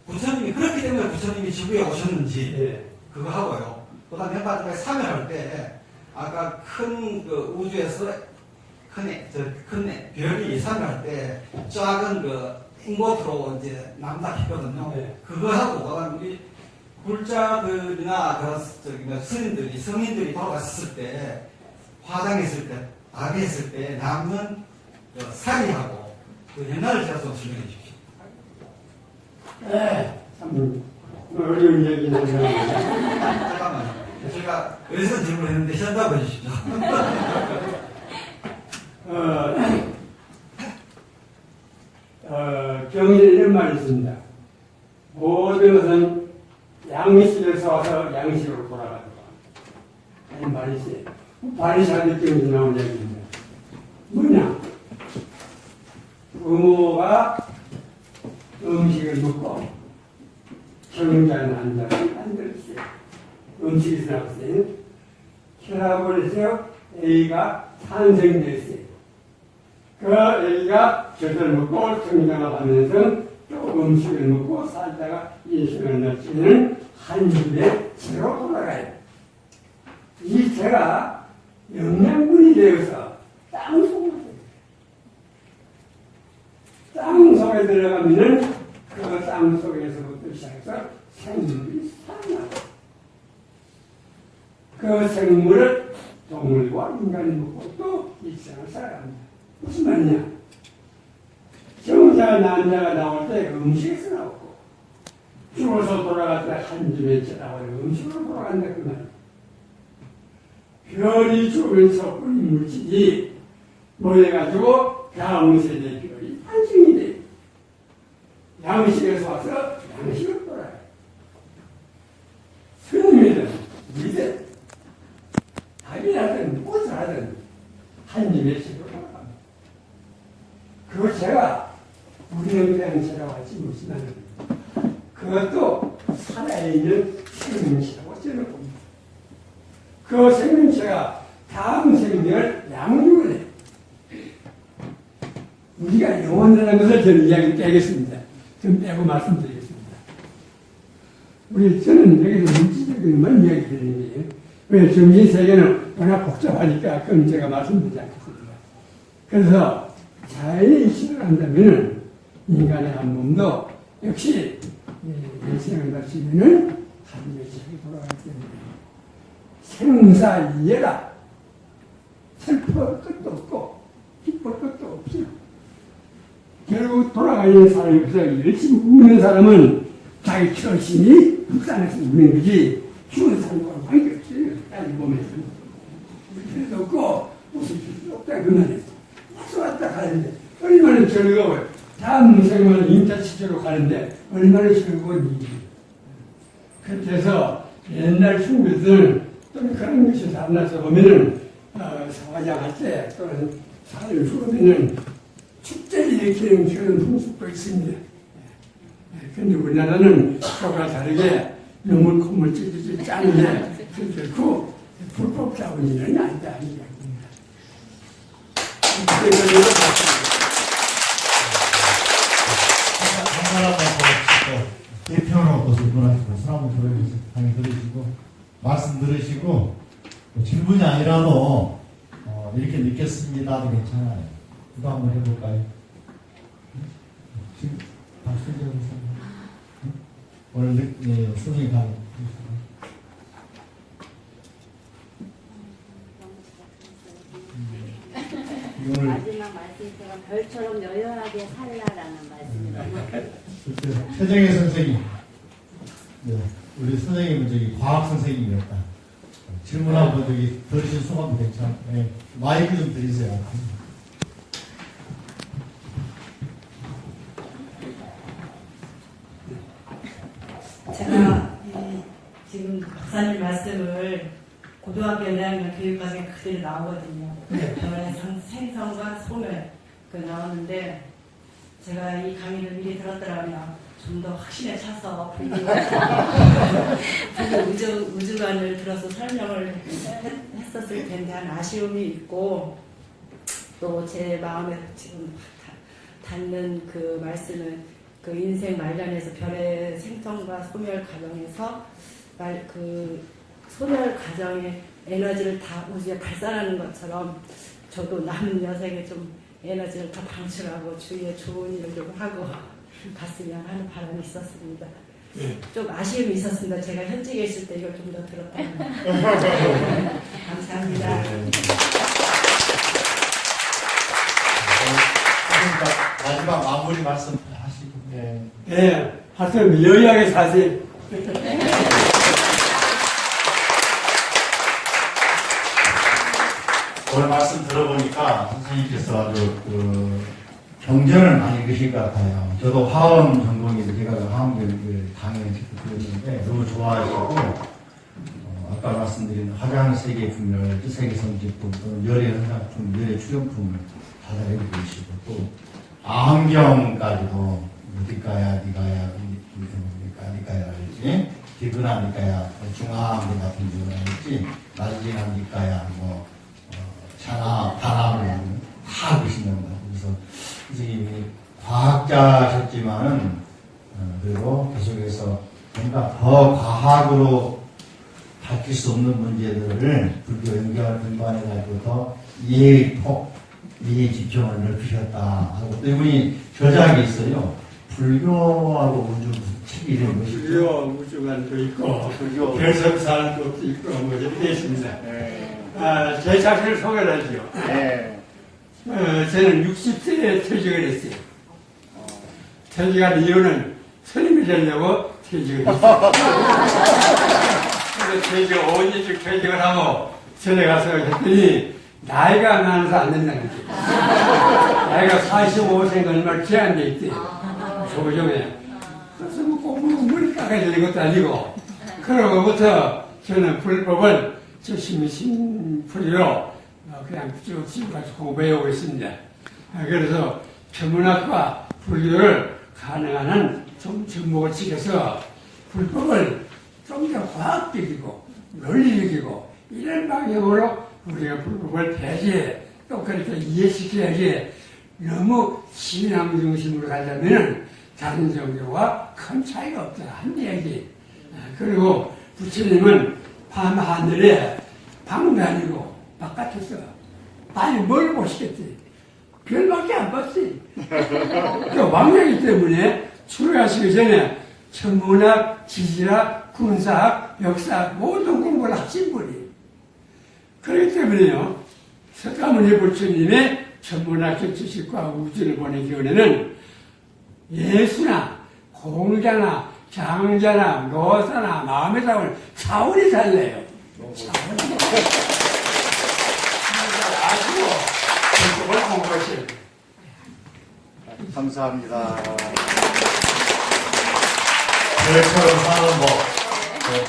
부처님이 그렇기 때문에 부처님이 지구에 오셨는지 그거 하고요. 그다음 맨 마지막에 사멸할 때 아까 큰 그 우주에서 큰 별이 사멸할 때 작은 그 인고프로 이제 남다히거든요. 그거하고 그다음 우리 굴자들이나 스님들이 성인들이 돌아갔을 때 화장했을 때 낙했을 때 남는 그 사리하고 그 옛날을 제가 좀 설명해 주십시오. 네. 참 어려운 얘기는 잠깐만요. 제가 여기서 질문을 했는데 현답을 해주십시오. 경전에 이런 말이 있습니다. 모든 것은 양식에서 와서 양식으로 돌아가는 이런 말이 있어요. 바리사들 경전에 나온 얘기입니다. 뭐냐? 부모가 음식을 먹고 정자는 앉아서 만들었어요. 음식이 나왔어요. 혈압을 A가 탄생됐어요. 그 A가 젖을 먹고 정장을 하면서 또 음식을 먹고 살다가 인생을 마치는 한 집의 채로 돌아가요. 이 채가 영양분이 되어서 땅속으로 땅 속에 들어가면은 그 땅 속에서부터 시작해서 생물이 살아나고 그 생물을 동물과 인간이 먹고 또 일생을 살아갑니다. 무슨 말이냐? 정자가 난자가 나올 때 음식에서 나오고 죽어서 돌아갈 때 한 줌에 나오는 음식으로 돌아간다 그 말이에요. 별이 죽으면서 뿌린 물질이 모여가지고 다음 세대 별이 탄생이 돼. 양식에서 와서 양식으로 돌아가요. 스님이든 우리든 닭이라든 무엇을 하든 한 입에 식으로 돌아갑니다. 그걸 제가 우리는 병체라고 하지 못하는 그것도 살아있는 생명체라고 저는 봅니다. 그 생명체가 다음 생명을 양육을 해요. 우리가 영원이라는 것을 저는 이야기 빼겠습니다. 좀 빼고 말씀드리겠습니다. 저는 여기서 물질적인 것만 이야기 드리는 거예요. 왜 정신세계는 워낙 복잡하니까 그건 제가 말씀드리지 않겠습니다. 그래서 자연의 이식을 한다면 인간의 한 몸도 역시 일생을 마치면은 한 며칠이 돌아가기 때문에 생사이해라. 슬퍼할 것도 없고 기쁠 것도 없어요. 결국 돌아가는 사람에서 열심히 우는 사람은 자기 처신이 불쌍해서 우는 거지 죽은 사람과 관계없어요. 딸이 보면서 그래도 없고 웃을 수도 없다 그 말이에요. 와서 왔다 가는데 얼마나 즐거워요. 다음 생활은 임자치제로 가는데 얼마나 즐거운 일이에요. 그래서 옛날 친구들 또는 그런 것이 살아나서 보면은 사화장할 때 또는 사를 죽으면은 축제를 일으키는 그런 풍습도 있습니다. 그런데 우리나라는 그와 다르게 눈물 콧물 찌릿찌릿 짜는데 결코 불법 자원인은 아니다 하는 이야기입니다. 대표로 또 질문하시고 수람을 들으시고 강의 들으시고 말씀 들으시고 질문이 아니라도 이렇게 느꼈습니다도 괜찮아요. 그거 한번 해볼까요? 지금 박수 주세요. 오늘 선생님 강의 이거를 마지막 말씀처럼 별처럼 여연하게 살라라는 말씀입니다. 최정혜 선생님, 우리 선생님은 저기 과학 선생님이었다. 질문 한번 저기 들으신 소감도 괜찮아요. 네. 마이크 좀 드리세요. 제가 지금 박사님 말씀을 고등학교 1학년 교육과정에 그대로 나오거든요. 별의 생성과 소멸 그 나오는데 제가 이 강의를 미리 들었더라면 좀 더 확신에 차서 우주관을 들어서 설명을 했었을 텐데 한 아쉬움이 있고 또 제 마음에 지금 닿는 그 말씀은 그 인생 말년에서 별의 생성과 소멸 과정에서 그 소멸 과정의 에너지를 다 우주에 발산하는 것처럼 저도 남은 여생에 좀 에너지를 더 방출하고 주위에 좋은 일을 좀 하고 갔으면 하는 바람이 있었습니다. 좀 아쉬움이 있었습니다. 제가 현직에 있을 때 이걸 좀 더 들었다면. 감사합니다. 마지막 마무리 말씀 하시고. 네, 하여튼 여유하게 사세요. 오늘 말씀 들어보니까 선생님께서 아주 경전을 많이 읽으신 것 같아요. 저도 화엄 전공인데 제가 화엄교육을 강의를 직접 들었는데 너무 좋아하시고 아까 말씀드린 화장 세계 분열, 세계 성지품 또는 열의 현상품, 열의 출현품을 다 알고 계시고 또 암경까지도 니까야, 니가야, 니까야랄지 디그나 니까야, 중화암 같은 경우랄지 나지나 니까야, 자나, 바람을 다 보시는 것 같아요. 그래서 선생님이 과학자셨지만은 그리고 계속해서 뭔가 더 과학으로 밝힐 수 없는 문제들을 불교 연결 근반해가지고 더 이해의 폭, 미니 지평을 넓히셨다 하고 또 이분이 저작이 있어요. 불교하고 우주 책 이름이 뭐시죠? 불교 우주관도 있고 별석사도 있고 뭐 이렇게 있습니다. 제 자신을 소개를 하죠. 저는 60세에 퇴직을 했어요. 퇴직한 이유는 스님이 되려고 퇴직을 했어요. 그래서 어디서 퇴직을 하고 전에 가서 했더니 나이가 많아서 안 된다는 거죠. 나이가 45세가 얼마 제한돼 있대요. 조정에. 그래서 뭐 머리 깎아야 되는 것도 아니고. 그러고부터 저는 불법을 심풀이로 그냥 쭉 지금까지 공부해오고 있습니다. 그래서 천문학과 불교를 가능한 한 좀 접목을 시켜서 불법을 좀 더 과학적이고 논리적이고 이런 방향으로 우리가 불법을 폐지해 또 그렇게 이해시켜야지 너무 신앙 중심으로 가려면 다른 종교와 큰 차이가 없다 한 이야기. 그리고 부처님은 밤 하늘에 방도 아니고 바깥에서 아니 뭘 보시겠지? 별밖에 안 봤지. 그 왕명이기 때문에 출가하시기 전에 천문학, 지질학, 군사학, 역사학 모든 공부를 하신 분이. 그렇기 때문에요. 석가모니 부처님의 천문학적 지식과 우주를 보는 경우에는 예수나 공자나 장자나 노사나 마음의 사원을 차원이 달라요. 차원이. 아시고 그걸 공부하셔야 돼요. 감사합니다. 별처럼 사는 법,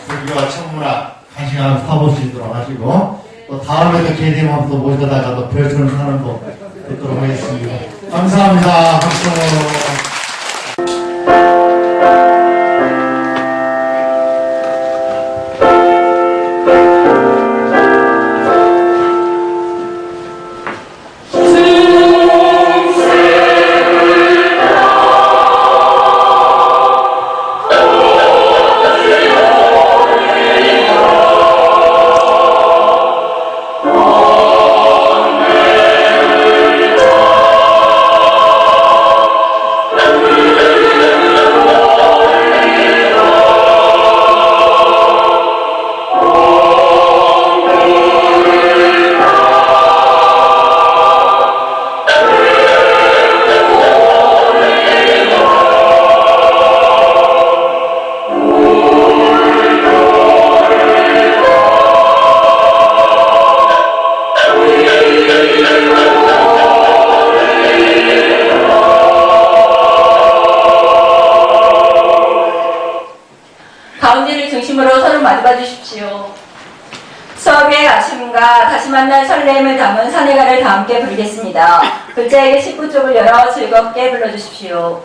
불교와 천문학 간신하게 파보시도록 하시고 또 다음에도 기회 되면 한번 또 모셔다가 또 별처럼 사는 법 듣도록 하겠습니다. 감사합니다. 박수. 가운데를 중심으로 서로 맞이봐 주십시오. 수업의 아쉬움과 다시 만난 설렘을 담은 산해가를 다 함께 부르겠습니다. 글자에게 19쪽을 열어 즐겁게 불러주십시오.